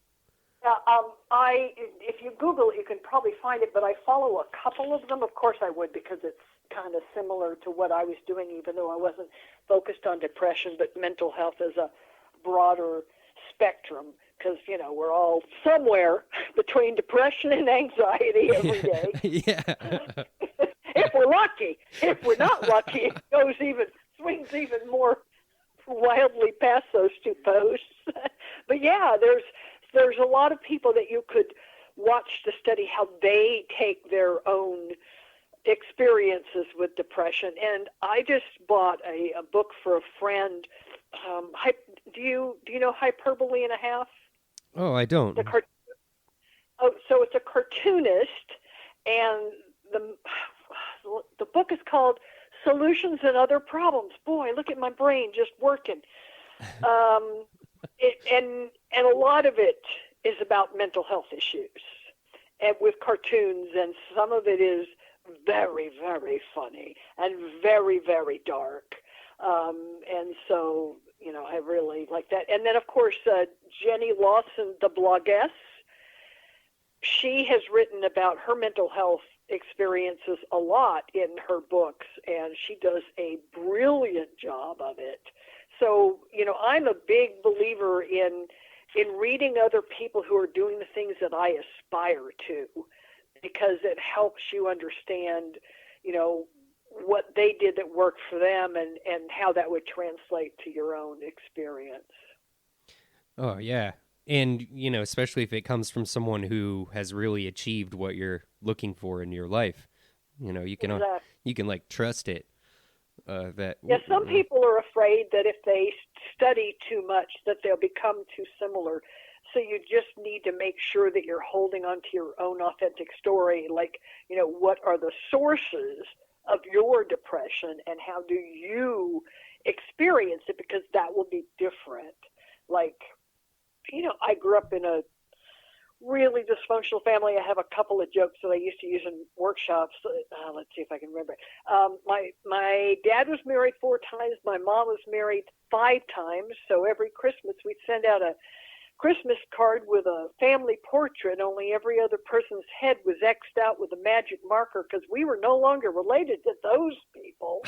If you Google it, you can probably find it, but I follow a couple of them. Of course I would, because it's kind of similar to what I was doing, even though I wasn't focused on depression, but mental health is a broader spectrum, because, we're all somewhere between depression and anxiety every day. Yeah. If we're lucky. If we're not lucky, it swings even more wildly past those two posts. But yeah, there's a lot of people that you could watch to study how they take their own experiences with depression. And I just bought a book for a friend. Do you know Hyperbole and a Half? Oh, I don't. So it's a cartoonist, and the book is called Solutions and Other Problems. Boy, look at my brain just working. And a lot of it is about mental health issues, and with cartoons, and some of it is very, very funny and very, very dark. And so, I really like that. And then, of course, Jenny Lawson, the bloggess, she has written about her mental health experiences a lot in her books, and she does a brilliant job of it. So, I'm a big believer in reading other people who are doing the things that I aspire to, because it helps you understand, what they did that worked for them, and how that would translate to your own experience. Oh, yeah. And, especially if it comes from someone who has really achieved what you're looking for in your life, you can, Exactly. you can like trust it. Some people are afraid that if they study too much that they'll become too similar. So you just need to make sure that you're holding on to your own authentic story. Like, what are the sources of your depression, and how do you experience it? Because that will be different. Like, I grew up in a really dysfunctional family. I have a couple of jokes that I used to use in workshops. Let's see if I can remember. My dad was married 4 times. My mom was married 5 times. So every Christmas we'd send out a Christmas card with a family portrait, only every other person's head was X'd out with a magic marker because we were no longer related to those people.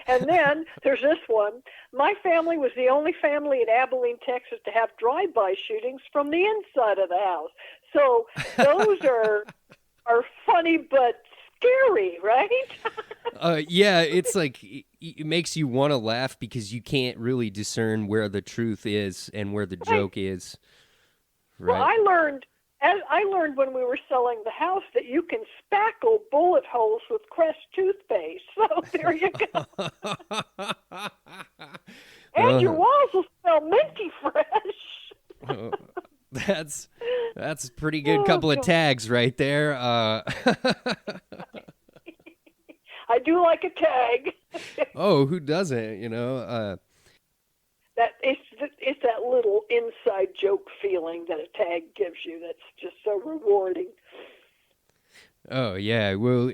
And then there's this one. My family was the only family in Abilene, Texas to have drive-by shootings from the inside of the house. So those are funny but scary, right? Yeah, it's like it makes you want to laugh because you can't really discern where the truth is and where the joke is. Right. Well, I learned when we were selling the house that you can spackle bullet holes with Crest toothpaste. So there you go. And your walls will smell minty fresh. That's a pretty good couple of tags right there. I do like a tag. Oh, who doesn't? That it's that little inside joke feeling that a tag gives you. That's just so rewarding. Oh yeah, well,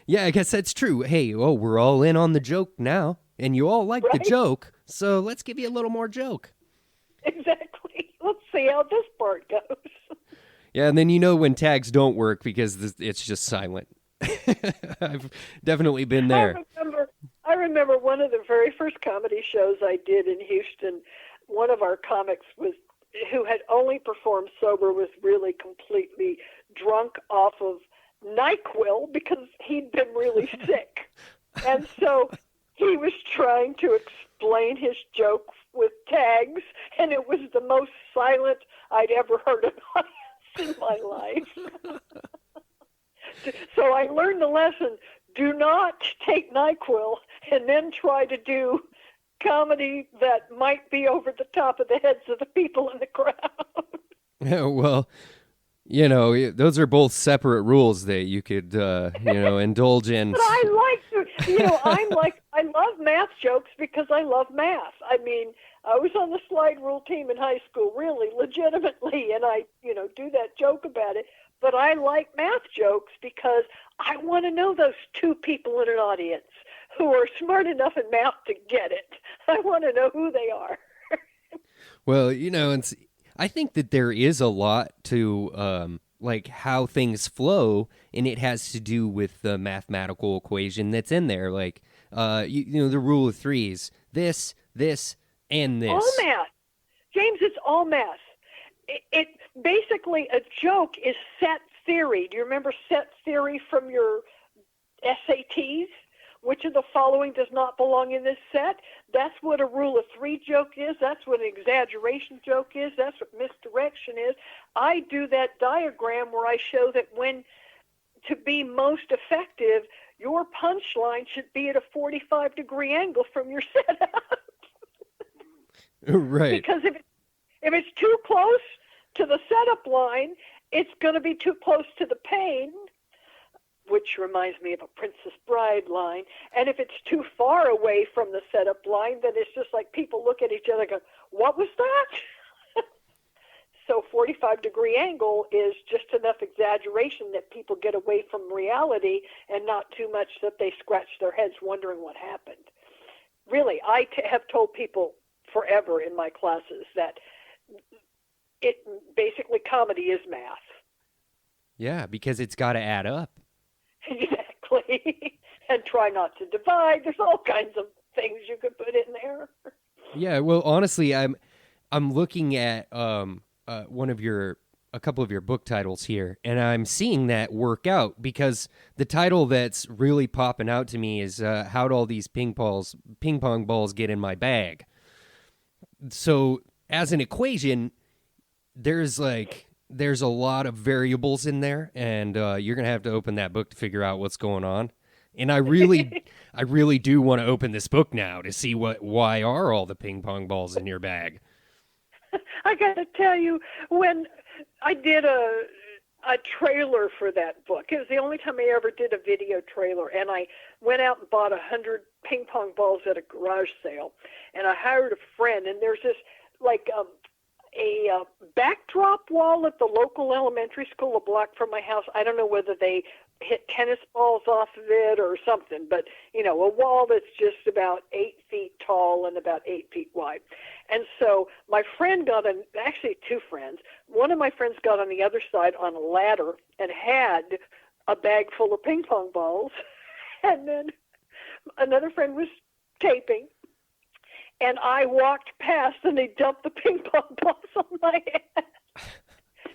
yeah, I guess that's true. Hey, we're all in on the joke now, and you all like the joke, so let's give you a little more joke. Exactly. Let's see how this part goes. Yeah, and then when tags don't work because it's just silent. I've definitely been there. I remember one of the very first comedy shows I did in Houston. One of our comics who had only performed sober was really completely drunk off of NyQuil because he'd been really sick. And so he was trying to explain his joke with tags, and it was the most silent I'd ever heard an audience in my life. So I learned the lesson: do not take NyQuil and then try to do comedy that might be over the top of the heads of the people in the crowd. Yeah, well, those are both separate rules that you could, indulge in. But I like to, I love math jokes because I love math. I mean, I was on the slide rule team in high school, really, legitimately, and I, do that joke about it. But I like math jokes because I want to know those 2 people in an audience who are smart enough in math to get it. I want to know who they are. Well, I think that there is a lot to like how things flow, and it has to do with the mathematical equation that's in there. Like, the rule of threes: this, and this. All math, James. It's all math. It basically, a joke is set theory. Do you remember set theory from your SATs? Which of the following does not belong in this set? That's what a rule of 3 joke is. That's what an exaggeration joke is. That's what misdirection is. I do that diagram where I show that when to be most effective, your punchline should be at a 45-degree angle from your setup. Right. Because if it's too close to the setup line, it's going to be too close to the pain, which reminds me of a Princess Bride line. And if it's too far away from the setup line, then it's just like people look at each other and go, what was that? 45-degree angle is just enough exaggeration that people get away from reality and not too much that they scratch their heads wondering what happened. Really, I have told people forever in my classes that it basically comedy is math. Yeah, because it's got to add up. Exactly. And try not to divide. There's all kinds of things you could put in there. Yeah, well, honestly, I'm looking at a couple of your book titles here, and I'm seeing that work out, because the title that's really popping out to me is "How'd all these ping pong balls get in my bag?" So, as an equation, there's a lot of variables in there, and you're gonna have to open that book to figure out what's going on. And I really do want to open this book now to see why are all the ping pong balls in your bag. I got to tell you, when I did a trailer for that book, it was the only time I ever did a video trailer, and I went out and bought 100 ping pong balls at a garage sale, and I hired a friend, and there's this a backdrop wall at the local elementary school a block from my house. I don't know whether they hit tennis balls off of it or something, but, a wall that's just about 8 feet tall and about 8 feet wide. And so my friend actually two friends. One of my friends got on the other side on a ladder and had a bag full of ping pong balls. And then another friend was taping. And I walked past, and they dumped the ping pong balls on my head.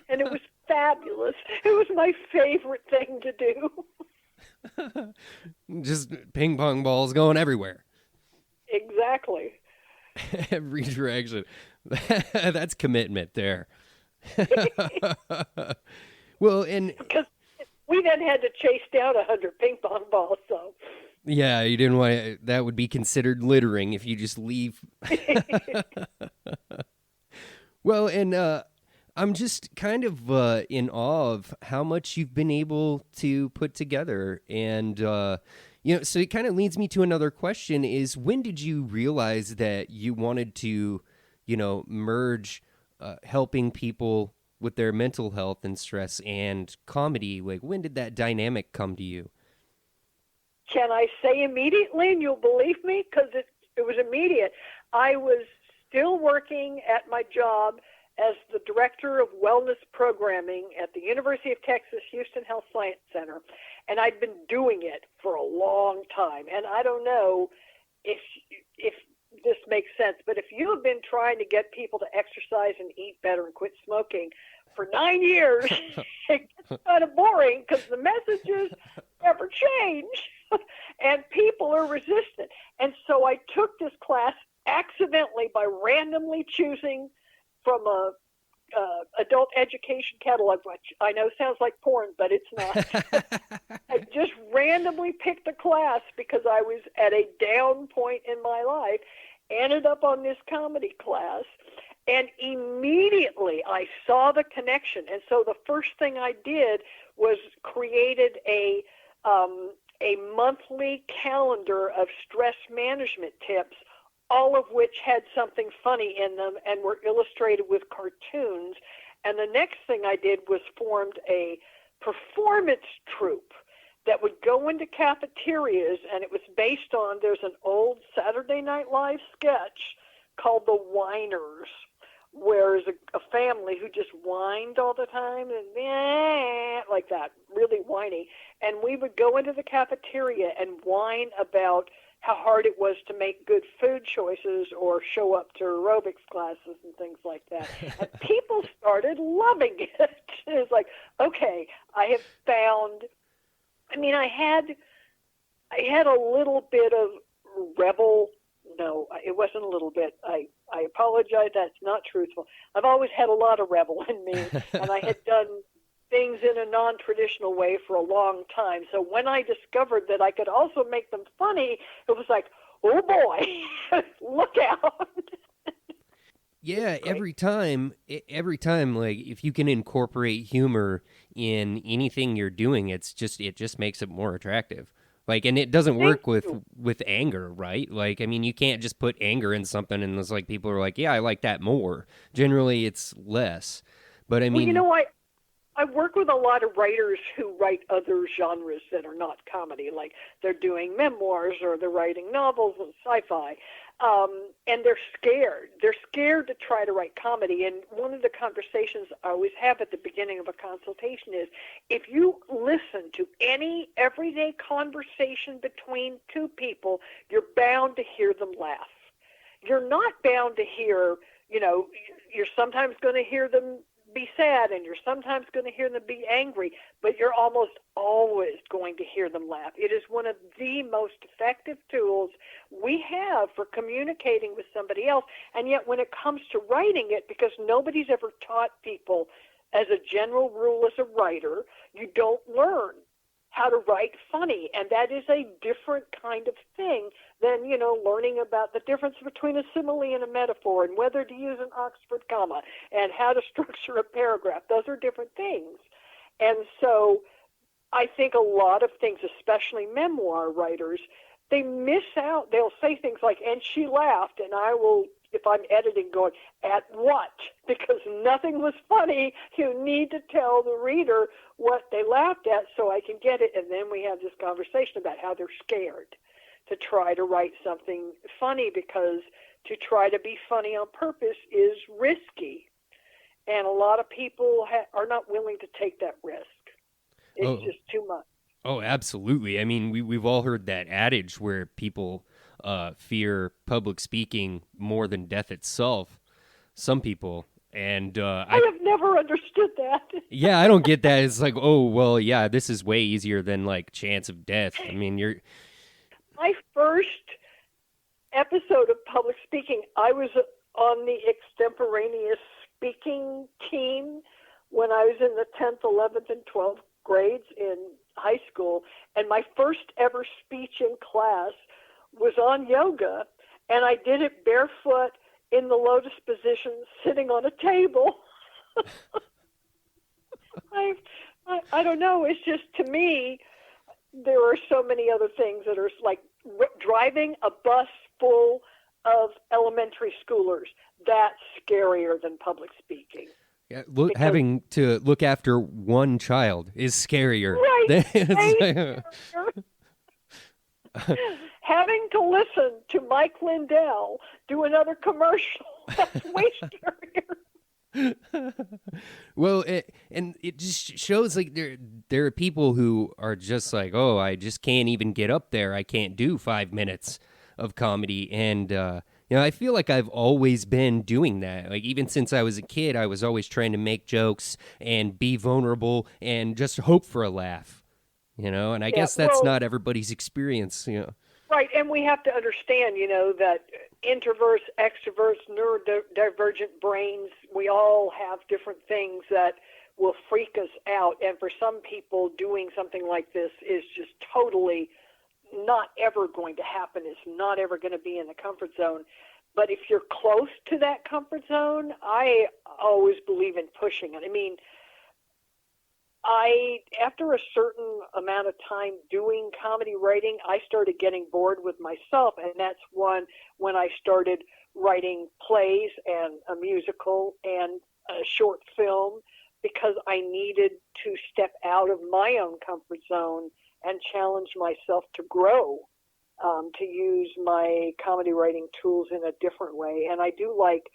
And it was fabulous. It was my favorite thing to do. Just ping pong balls going everywhere. Exactly. Every direction. That's commitment there. Well, and because we then had to chase down 100 ping pong balls, so... Yeah, you didn't want to, that would be considered littering if you just leave. Well, and I'm just kind of in awe of how much you've been able to put together. And, so it kind of leads me to another question is, when did you realize that you wanted to, merge helping people with their mental health and stress and comedy? Like, when did that dynamic come to you? Can I say immediately, and you'll believe me? Because it was immediate. I was still working at my job as the director of wellness programming at the University of Texas Houston Health Science Center, and I'd been doing it for a long time. And I don't know if this makes sense, but if you have been trying to get people to exercise and eat better and quit smoking for 9 years, it gets kind of boring because the messages never change. And people are resistant. And so I took this class accidentally by randomly choosing from a adult education catalog, which I know sounds like porn, but it's not. I just randomly picked a class because I was at a down point in my life, ended up on this comedy class, and immediately I saw the connection. And so the first thing I did was created a monthly calendar of stress management tips, all of which had something funny in them and were illustrated with cartoons. And the next thing I did was formed a performance troupe that would go into cafeterias, and it was based on, there's an old Saturday Night Live sketch called The Whiners, where there's a family who just whined all the time and like that, really whiny. And we would go into the cafeteria and whine about how hard it was to make good food choices or show up to aerobics classes and things like that. And people started loving it. It was like, okay, I have found, I had a little bit of rebel. No, it wasn't a little bit. I apologize. That's not truthful. I've always had a lot of rebel in me, and I had done things in a non-traditional way for a long time. So when I discovered that I could also make them funny, it was like, oh boy, look out. Yeah, every time, like, if you can incorporate humor in anything you're doing, it just makes it more attractive. Like, and it doesn't work with anger, right? Like, you can't just put anger in something and it's like people are like, yeah, I like that more. Generally, it's less. But I Well, mean, I work with a lot of writers who write other genres that are not comedy, like they're doing memoirs or they're writing novels and sci-fi, and they're scared. They're scared to try to write comedy. And one of the conversations I always have at the beginning of a consultation is, if you listen to any everyday conversation between two people, you're bound to hear them laugh. You're not bound to hear, you're sometimes going to hear them be sad, and you're sometimes going to hear them be angry, but you're almost always going to hear them laugh. It is one of the most effective tools we have for communicating with somebody else. And yet when it comes to writing it, because nobody's ever taught people, as a general rule, as a writer, you don't learn how to write funny, and that is a different kind of thing than, learning about the difference between a simile and a metaphor, and whether to use an Oxford comma, and how to structure a paragraph. Those are different things. And so I think a lot of things, especially memoir writers, they miss out. They'll say things like, and she laughed, and I will, if I'm editing, going, at what? Because nothing was funny. You need to tell the reader what they laughed at so I can get it. And then we have this conversation about how they're scared to try to write something funny, because to try to be funny on purpose is risky. And a lot of people are not willing to take that risk. It's just too much. Oh, absolutely. I mean, we've all heard that adage where people fear public speaking more than death itself. Some people. And I have never understood that. Yeah, I don't get that. It's like, oh, well, yeah, this is way easier than like chance of death. I mean, My first episode of public speaking, I was on the extemporaneous speaking team when I was in the 10th, 11th, and 12th grades in high school. And my first ever speech in class was on yoga, and I did it barefoot in the lotus position, sitting on a table. I don't know. It's just, to me, there are so many other things that are like driving a bus full of elementary schoolers. That's scarier than public speaking. Yeah, having to look after one child is scarier. Right. Having to listen to Mike Lindell do another commercial, that's way scarier. Well, and it just shows like there are people who are just like, oh, I just can't even get up there. I can't do 5 minutes of comedy. And, I feel like I've always been doing that. Like, even since I was a kid, I was always trying to make jokes and be vulnerable and just hope for a laugh, and I guess that's not everybody's experience, Right, and we have to understand, that introverts, extroverts, neurodivergent brains, we all have different things that will freak us out. And for some people, doing something like this is just totally not ever going to happen. It's not ever going to be in the comfort zone. But if you're close to that comfort zone, I always believe in pushing it. I mean, after a certain amount of time doing comedy writing, I started getting bored with myself, and that's when I started writing plays and a musical and a short film, because I needed to step out of my own comfort zone and challenge myself to grow, to use my comedy writing tools in a different way. And I do like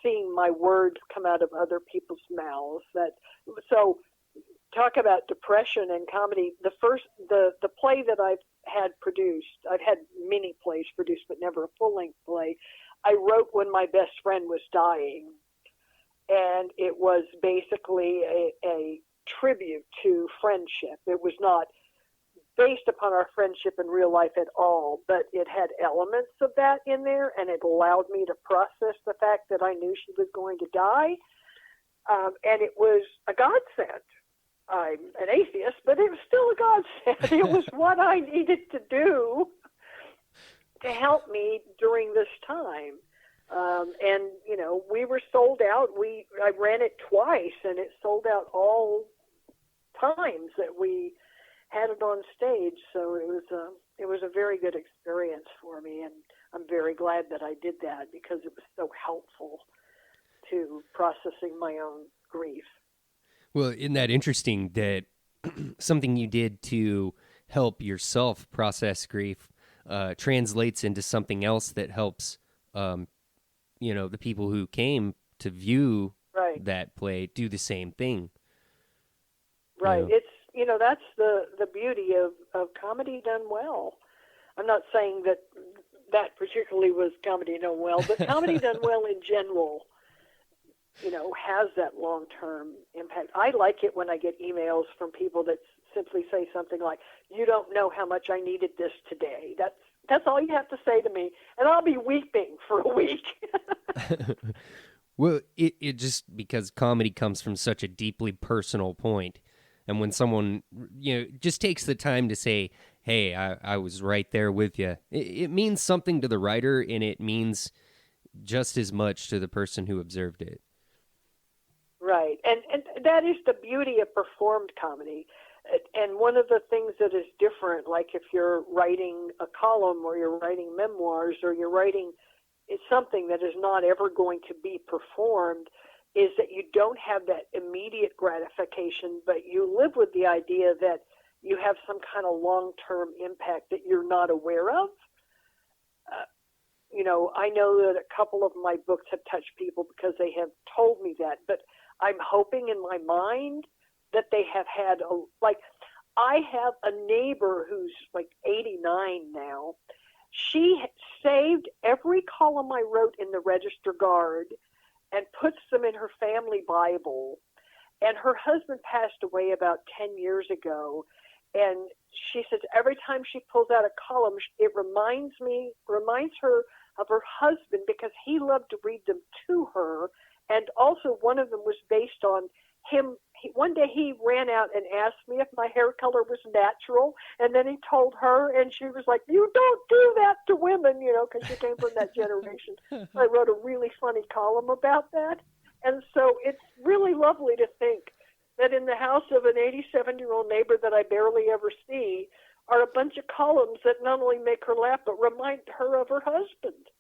seeing my words come out of other people's mouths. So talk about depression and comedy. The play that I've had many plays produced, but never a full-length play, I wrote when my best friend was dying. And it was basically a tribute to friendship. It was not based upon our friendship in real life at all, but it had elements of that in there, and it allowed me to process the fact that I knew she was going to die. And it was a godsend. I'm an atheist, but it was still a godsend. It was what I needed to do to help me during this time. And, we were sold out. I ran it twice, and it sold out all times that we had it on stage. So it was a very good experience for me, and I'm very glad that I did that, because it was so helpful to processing my own grief. Well, isn't that interesting that something you did to help yourself process grief translates into something else that helps, the people who came to view Right. that play do the same thing. Right. Yeah. It's, that's the beauty of comedy done well. I'm not saying that particularly was comedy done well, but comedy done well in general, has that long-term impact. I like it when I get emails from people that simply say something like, "You don't know how much I needed this today." That's all you have to say to me, and I'll be weeping for a week. Well, it just because comedy comes from such a deeply personal point, and when someone just takes the time to say, "Hey, I was right there with you," it means something to the writer, and it means just as much to the person who observed it. Right, and that is the beauty of performed comedy. And one of the things that is different, like if you're writing a column or you're writing memoirs or you're writing something that is not ever going to be performed, is that you don't have that immediate gratification, but you live with the idea that you have some kind of long-term impact that you're not aware of. I know that a couple of my books have touched people because they have told me that, but I'm hoping in my mind that they have had I have a neighbor who's like 89 now. She saved every column I wrote in the Register Guard and puts them in her family Bible. And her husband passed away about 10 years ago. And she says every time she pulls out a column, it reminds her of her husband because he loved to read them to her. And also one of them was based on him. One day he ran out and asked me if my hair color was natural, and then he told her, and she was like, "You don't do that to women," because she came from that generation. I wrote a really funny column about that. And so it's really lovely to think that in the house of an 87-year-old neighbor that I barely ever see are a bunch of columns that not only make her laugh, but remind her of her husband.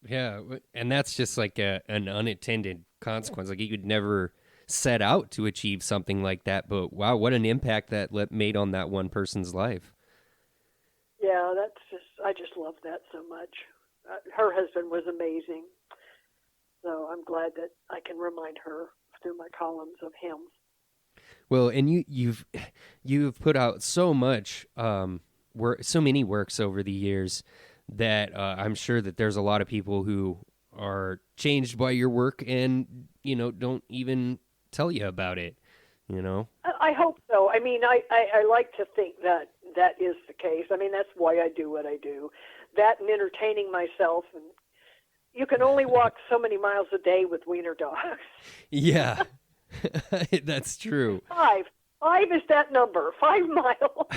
Yeah, and that's just like an unintended consequence. Like you could never set out to achieve something like that, but wow, what an impact that made on that one person's life. Yeah, I just love that so much. Her husband was amazing, so I'm glad that I can remind her through my columns of him. Well, and you've put out so much so many works over the years that I'm sure that there's a lot of people who are changed by your work and don't even tell you about it. I hope so. I mean, I like to think that is the case. I mean, that's why I do what I do. That and entertaining myself. And you can only walk so many miles a day with wiener dogs. Yeah, that's true. 5 is that number. 5 miles.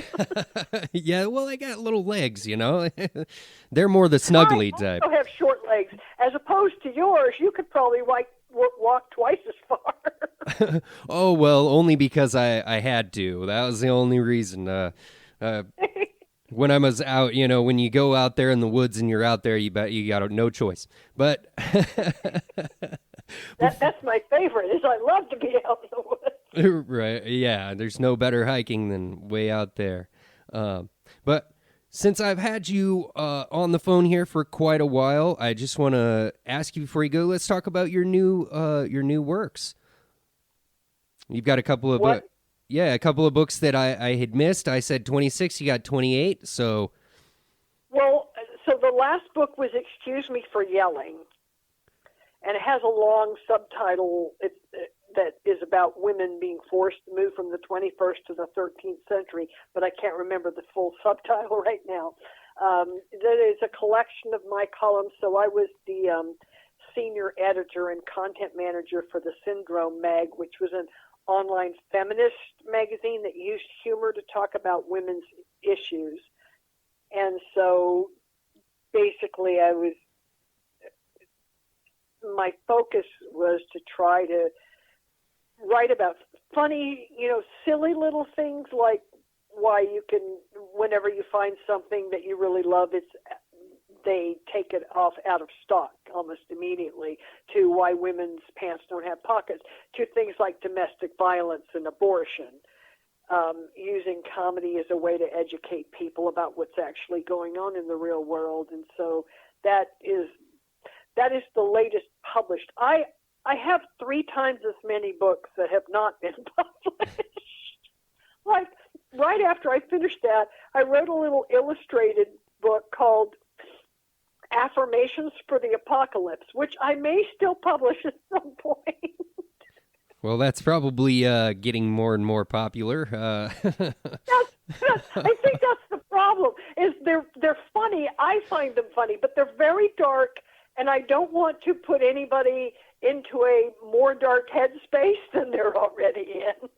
Yeah, well, I got little legs, They're more the snuggly type. I also have short legs. As opposed to yours, you could probably walk twice as far. Oh, well, only because I had to. That was the only reason. When I was out, when you go out there in the woods and you're out there, you got no choice. But that's my favorite. Is I love to be out in the woods. Right? Yeah, there's no better hiking than way out there. But since I've had you on the phone here for quite a while, I just want to ask you before you go. Let's talk about your new works. You've got a couple of books. Yeah, a couple of books that I had missed. I said 26, you got 28, so... Well, so the last book was Excuse Me for Yelling, and it has a long subtitle that is about women being forced to move from the 21st to the 13th century, but I can't remember the full subtitle right now. That is a collection of my columns, so I was the senior editor and content manager for the Syndrome Mag, which was an online feminist magazine that used humor to talk about women's issues. And so basically my focus was to try to write about funny, silly little things like why you can, whenever you find something that you really love, it's they take it off out of stock almost immediately, to why women's pants don't have pockets, to things like domestic violence and abortion, using comedy as a way to educate people about what's actually going on in the real world. And so that is the latest published. I have 3 times as many books that have not been published. Like, right after I finished that, I wrote a little illustrated book called Affirmations for the Apocalypse, which I may still publish at some point. Well, that's probably getting more and more popular. I think that's the problem, is they're funny. I find them funny, but they're very dark, and I don't want to put anybody into a more dark headspace than they're already in.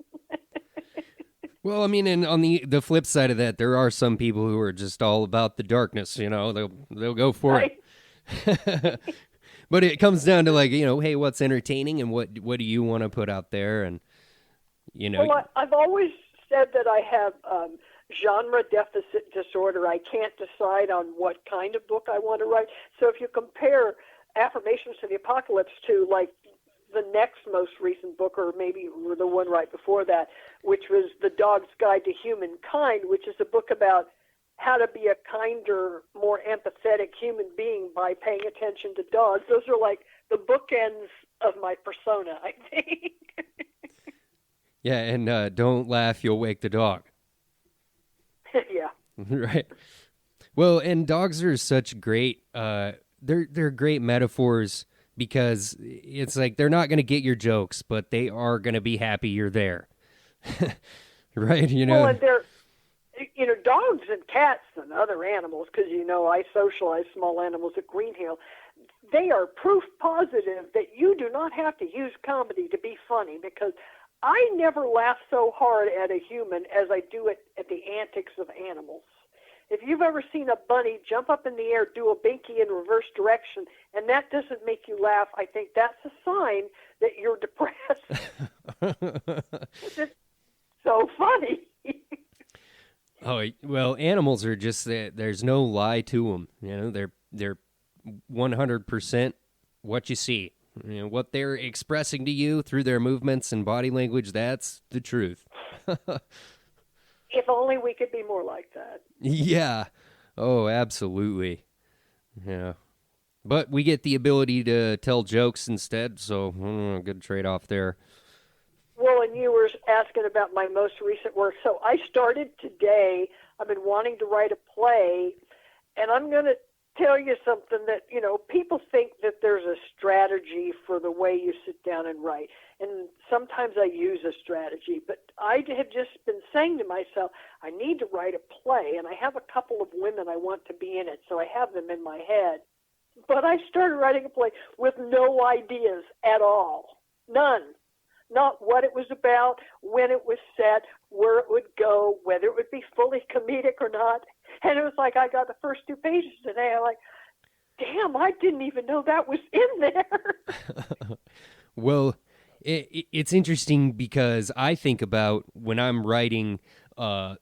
Well, I mean, and on the flip side of that, there are some people who are just all about the darkness. They'll go for it. But it comes down to, like, hey, what's entertaining and what do you want to put out there? And Well, I've always said that I have genre deficit disorder. I can't decide on what kind of book I want to write. So if you compare Affirmations to the Apocalypse to, like, the next most recent book, or maybe the one right before that, which was The Dog's Guide to Humankind, which is a book about how to be a kinder, more empathetic human being by paying attention to dogs. Those are like the bookends of my persona, I think. Yeah, and don't laugh, you'll wake the dog. Yeah. Right. Well, and dogs are such great, they're great metaphors, because it's like they're not going to get your jokes, but they are going to be happy you're there. Right? Well, and they're, dogs and cats and other animals, because, I socialize small animals at Green Hill, they are proof positive that you do not have to use comedy to be funny, because I never laugh so hard at a human as I do at the antics of animals. If you've ever seen a bunny jump up in the air, do a binky in reverse direction, and that doesn't make you laugh, I think that's a sign that you're depressed. It's so funny. Oh, well, animals are just, there's no lie to them. They're 100% what you see. What they're expressing to you through their movements and body language, that's the truth. If only we could be more like that. Yeah. Oh, absolutely. Yeah. But we get the ability to tell jokes instead, so good trade-off there. Well, and you were asking about my most recent work. So I started today. I've been wanting to write a play, and I'm going to tell you something that, people think that there's a strategy for the way you sit down and write. And sometimes I use a strategy, but I have just been saying to myself, I need to write a play, and I have a couple of women I want to be in it, so I have them in my head. But I started writing a play with no ideas at all. None. Not what it was about, when it was set, where it would go, whether it would be fully comedic or not. And it was like I got the first 2 pages today. I'm like, damn, I didn't even know that was in there. Well, it's interesting because I think about when I'm writing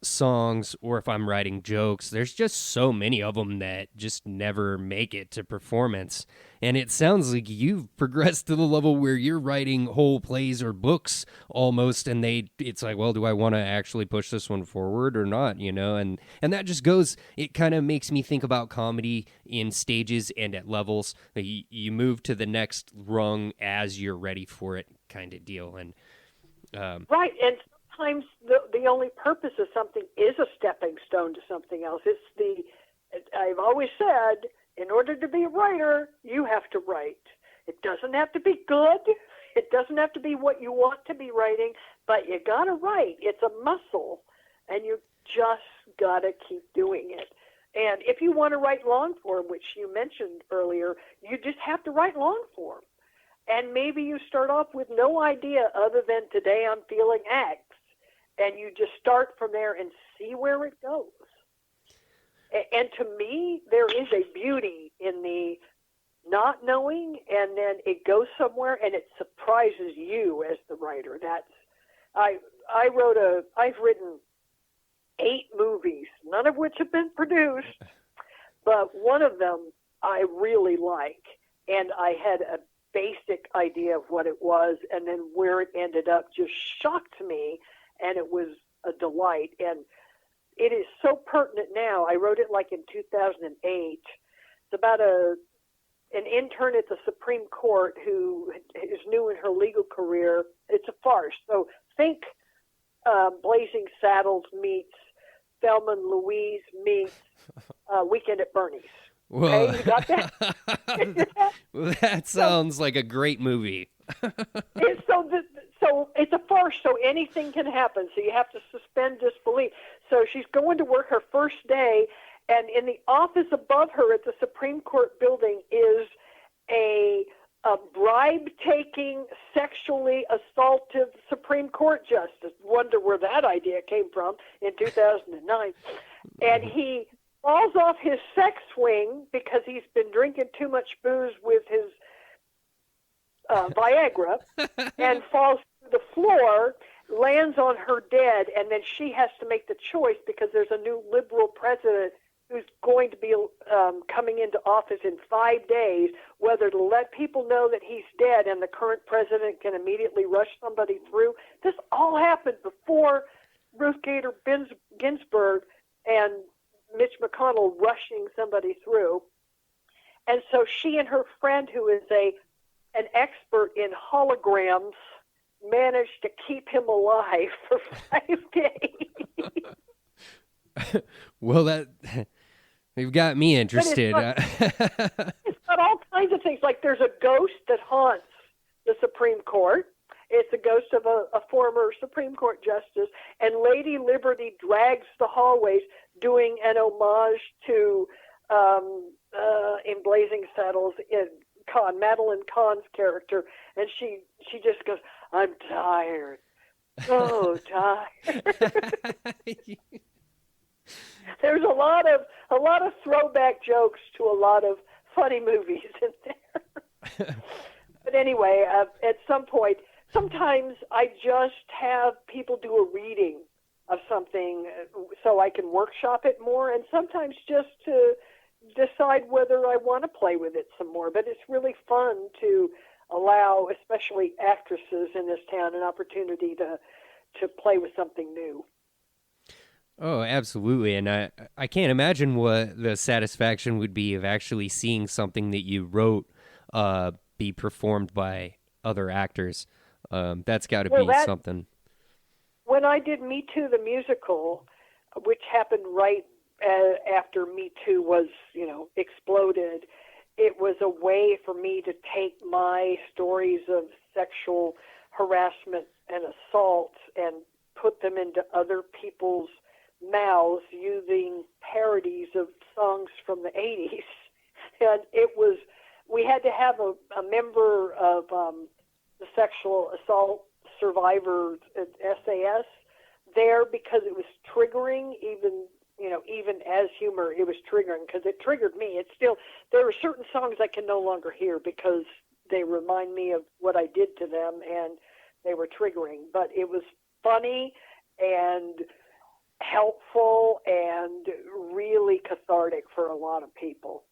songs or if I'm writing jokes, there's just so many of them that just never make it to performance. And it sounds like you've progressed to the level where you're writing whole plays or books almost, and it's like, well, do I want to actually push this one forward or not, And that just goes, it kind of makes me think about comedy in stages and at levels. You move to the next rung as you're ready for it, kind of deal. And right, and sometimes the only purpose of something is a stepping stone to something else. I've always said, in order to be a writer, you have to write. It doesn't have to be good. It doesn't have to be what you want to be writing, but you got to write. It's a muscle, and you just got to keep doing it. And if you want to write long form, which you mentioned earlier, you just have to write long form. And maybe you start off with no idea other than today I'm feeling X, and you just start from there and see where it goes. And to me, there is a beauty in the not knowing, and then it goes somewhere and it surprises you as the writer. I've written 8 movies, none of which have been produced, but one of them I really like, and I had a basic idea of what it was, and then where it ended up just shocked me, and it was a delight. And it is so pertinent now. I wrote it like in 2008. It's about an intern at the Supreme Court who is new in her legal career. It's a farce. So think Blazing Saddles meets Thelma and Louise meets Weekend at Bernie's. Well, Okay, you got that? well, that sounds like a great movie. So it's a farce, so anything can happen. So you have to suspend disbelief. So she's going to work her first day, and in the office above her at the Supreme Court building is a bribe-taking, sexually assaultive Supreme Court justice. Wonder where that idea came from in 2009. And he falls off his sex swing because he's been drinking too much booze with his Viagra and falls to the floor, lands on her dead, and then she has to make the choice because there's a new liberal president who's going to be coming into office in 5 days, whether to let people know that he's dead and the current president can immediately rush somebody through. This all happened before Ruth Bader Ginsburg and Mitch McConnell rushing somebody through. And so she and her friend, who is an expert in holograms, managed to keep him alive for 5 days. Well, you've got me interested. It's got all kinds of things. Like there's a ghost that haunts the Supreme Court. It's a ghost of a former Supreme Court justice. And Lady Liberty drags the hallways doing an homage to, in Blazing Saddles, Madeline Kahn's character. And she just goes, "I'm tired. So tired." There's a lot of throwback jokes to a lot of funny movies in there. But anyway, at some point, sometimes I just have people do a reading of something so I can workshop it more, and sometimes just to decide whether I want to play with it some more. But it's really fun to allow, especially actresses in this town, an opportunity to play with something new. Oh, absolutely. And I can't imagine what the satisfaction would be of actually seeing something that you wrote be performed by other actors. That's got to be something. When I did Me Too, the musical, which happened right after Me Too was, exploded, it was a way for me to take my stories of sexual harassment and assault and put them into other people's mouths using parodies of songs from the 80s. And we had to have a member of the sexual assault survivors at SAS there because it was triggering, even as humor, it was triggering because it triggered me. There are certain songs I can no longer hear because they remind me of what I did to them and they were triggering. But it was funny and helpful and really cathartic for a lot of people.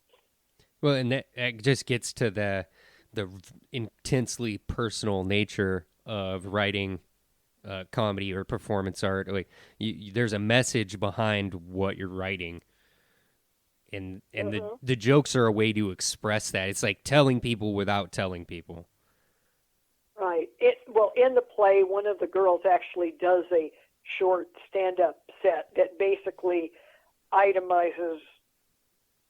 Well, and that just gets to the intensely personal nature of writing comedy or performance art. Like there's a message behind what you're writing, and the jokes are a way to express that. It's like telling people without telling people. Right. In the play, one of the girls actually does a short stand-up set that basically itemizes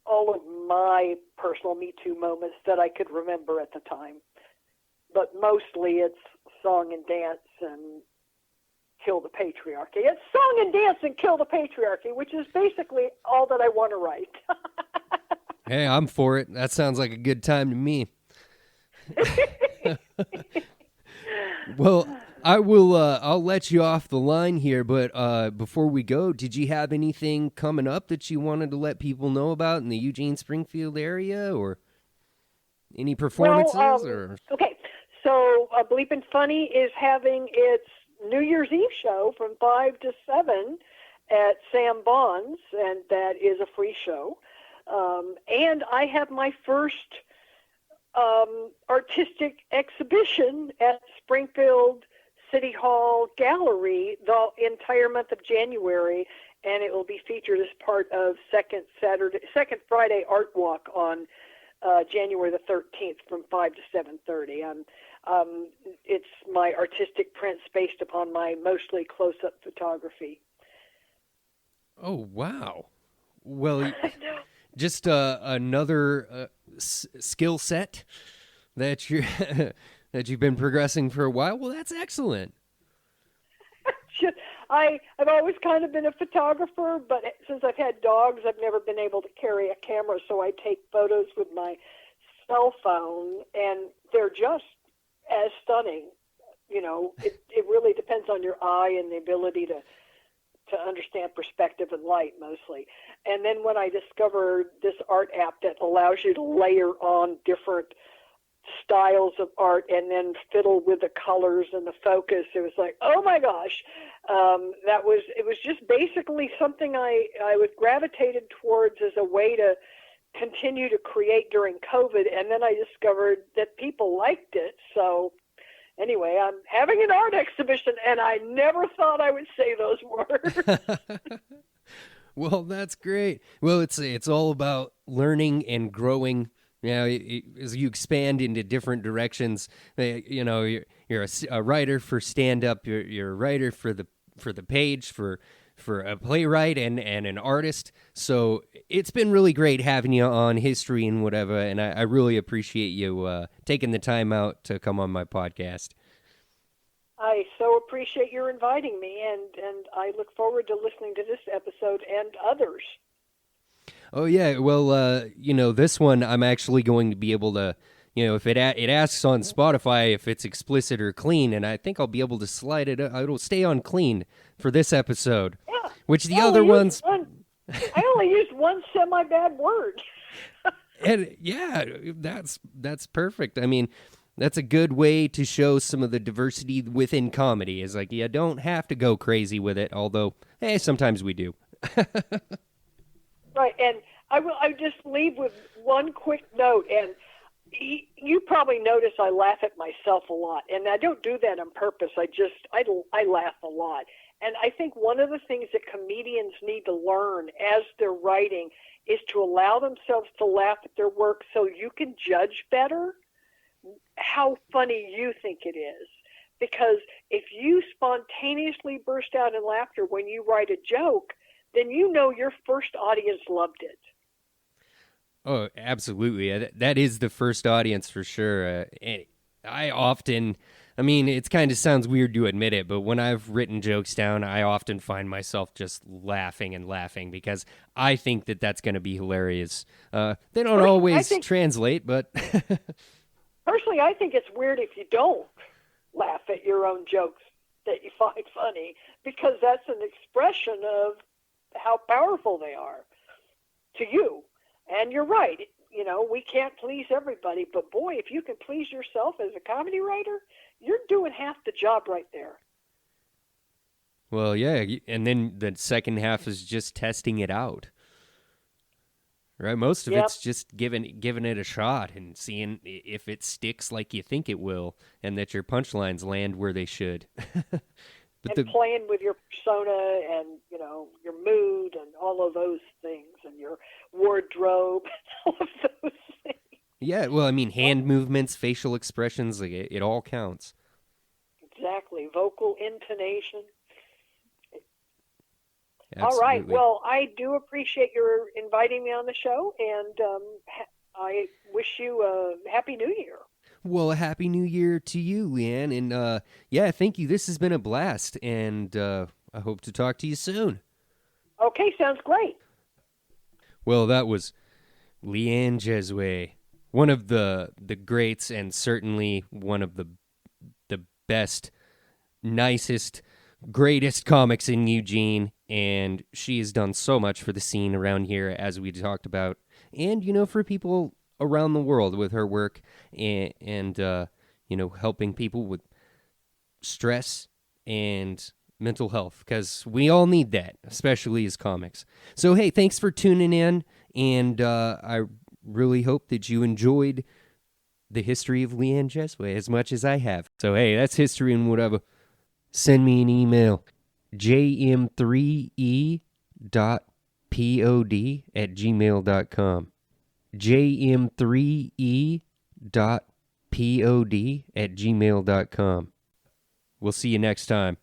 all of my personal Me Too moments that I could remember at the time. But mostly it's song and dance and kill the patriarchy. It's song and dance and kill the patriarchy, which is basically all that I want to write. Hey, I'm for it. That sounds like a good time to me. Well, I'll let you off the line here, but before we go, did you have anything coming up that you wanted to let people know about in the Eugene Springfield area, or any performances? Okay, so Bleepin Funny is having its New Year's Eve show from 5 to 7 at Sam Bond's, and that is a free show. And I have my first artistic exhibition at Springfield City Hall Gallery the entire month of January, and it will be featured as part of Second Friday Art Walk on January the 13th from 5 to 7:30. It's my artistic prints based upon my mostly close-up photography. Oh, wow. Well, I know. just another skill set that you that you've been progressing for a while. Well, that's excellent. I've always kind of been a photographer, but since I've had dogs, I've never been able to carry a camera, so I take photos with my cell phone, and they're just as stunning. You know, it really depends on your eye and the ability to understand perspective and light mostly. And then when I discovered this art app that allows you to layer on different styles of art and then fiddle with the colors and the focus, it was like, oh my gosh, it was just basically something I was gravitated towards as a way to continue to create during COVID, and then I discovered that people liked it. So anyway, I'm having an art exhibition, and I never thought I would say those words. Well, that's great. Well, it's all about learning and growing. You know, as you expand into different directions, you know, you're a writer for stand-up. You're a writer for the page, for a playwright and an artist. So it's been really great having you on Histroy and Whatevea, and I really appreciate you taking the time out to come on my podcast. I so appreciate your inviting me, and I look forward to listening to this episode and others. Oh yeah, well, you know, this one I'm actually going to be able to, you know, if it asks on Spotify if it's explicit or clean, and I think I'll be able to slide it. It'll stay on clean for this episode, Yeah, which the other ones. I only used one semi-bad word. And yeah, that's perfect. I mean, that's a good way to show some of the diversity within comedy. Is like, you don't have to go crazy with it, although, hey, sometimes we do. Right, and I just leave with one quick note, and you probably notice I laugh at myself a lot, and I don't do that on purpose. I laugh a lot, and I think one of the things that comedians need to learn as they're writing is to allow themselves to laugh at their work, so you can judge better how funny you think it is. Because if you spontaneously burst out in laughter when you write a joke, then you know your first audience loved it. Oh, absolutely. That is the first audience for sure. And I mean, it kind of sounds weird to admit it, but when I've written jokes down, I often find myself just laughing and laughing because I think that that's going to be hilarious. They don't always translate, but... Personally, I think it's weird if you don't laugh at your own jokes that you find funny, because that's an expression of how powerful they are to you. And you're right, you know, we can't please everybody, but boy, if you can please yourself as a comedy writer, you're doing half the job right there. Well, yeah, and then the second half is just testing it out. Right, most of it's just giving it a shot and seeing if it sticks like you think it will, and that your punchlines land where they should. And playing with your persona and, you know, your mood and all of those things, and your wardrobe, all of those things. Yeah, well, I mean, hand movements, facial expressions, like it all counts. Exactly, vocal intonation. Absolutely. All right. Well, I do appreciate your inviting me on the show, and I wish you a Happy New Year. Well, a Happy New Year to you, Leigh Anne, and yeah, thank you. This has been a blast, and I hope to talk to you soon. Okay, sounds great. Well, that was Leigh Anne Jasheway, one of the greats, and certainly one of the best, nicest, greatest comics in Eugene, and she has done so much for the scene around here, as we talked about, and, you know, for people around the world with her work, and you know, helping people with stress and mental health, because we all need that, especially as comics. So, hey, thanks for tuning in, And I really hope that you enjoyed the history of Leigh Anne Jasheway as much as I have. So, hey, that's history and whatever. Send me an email, jm3e.pod@gmail.com. jm3e.pod@gmail.com. We'll see you next time.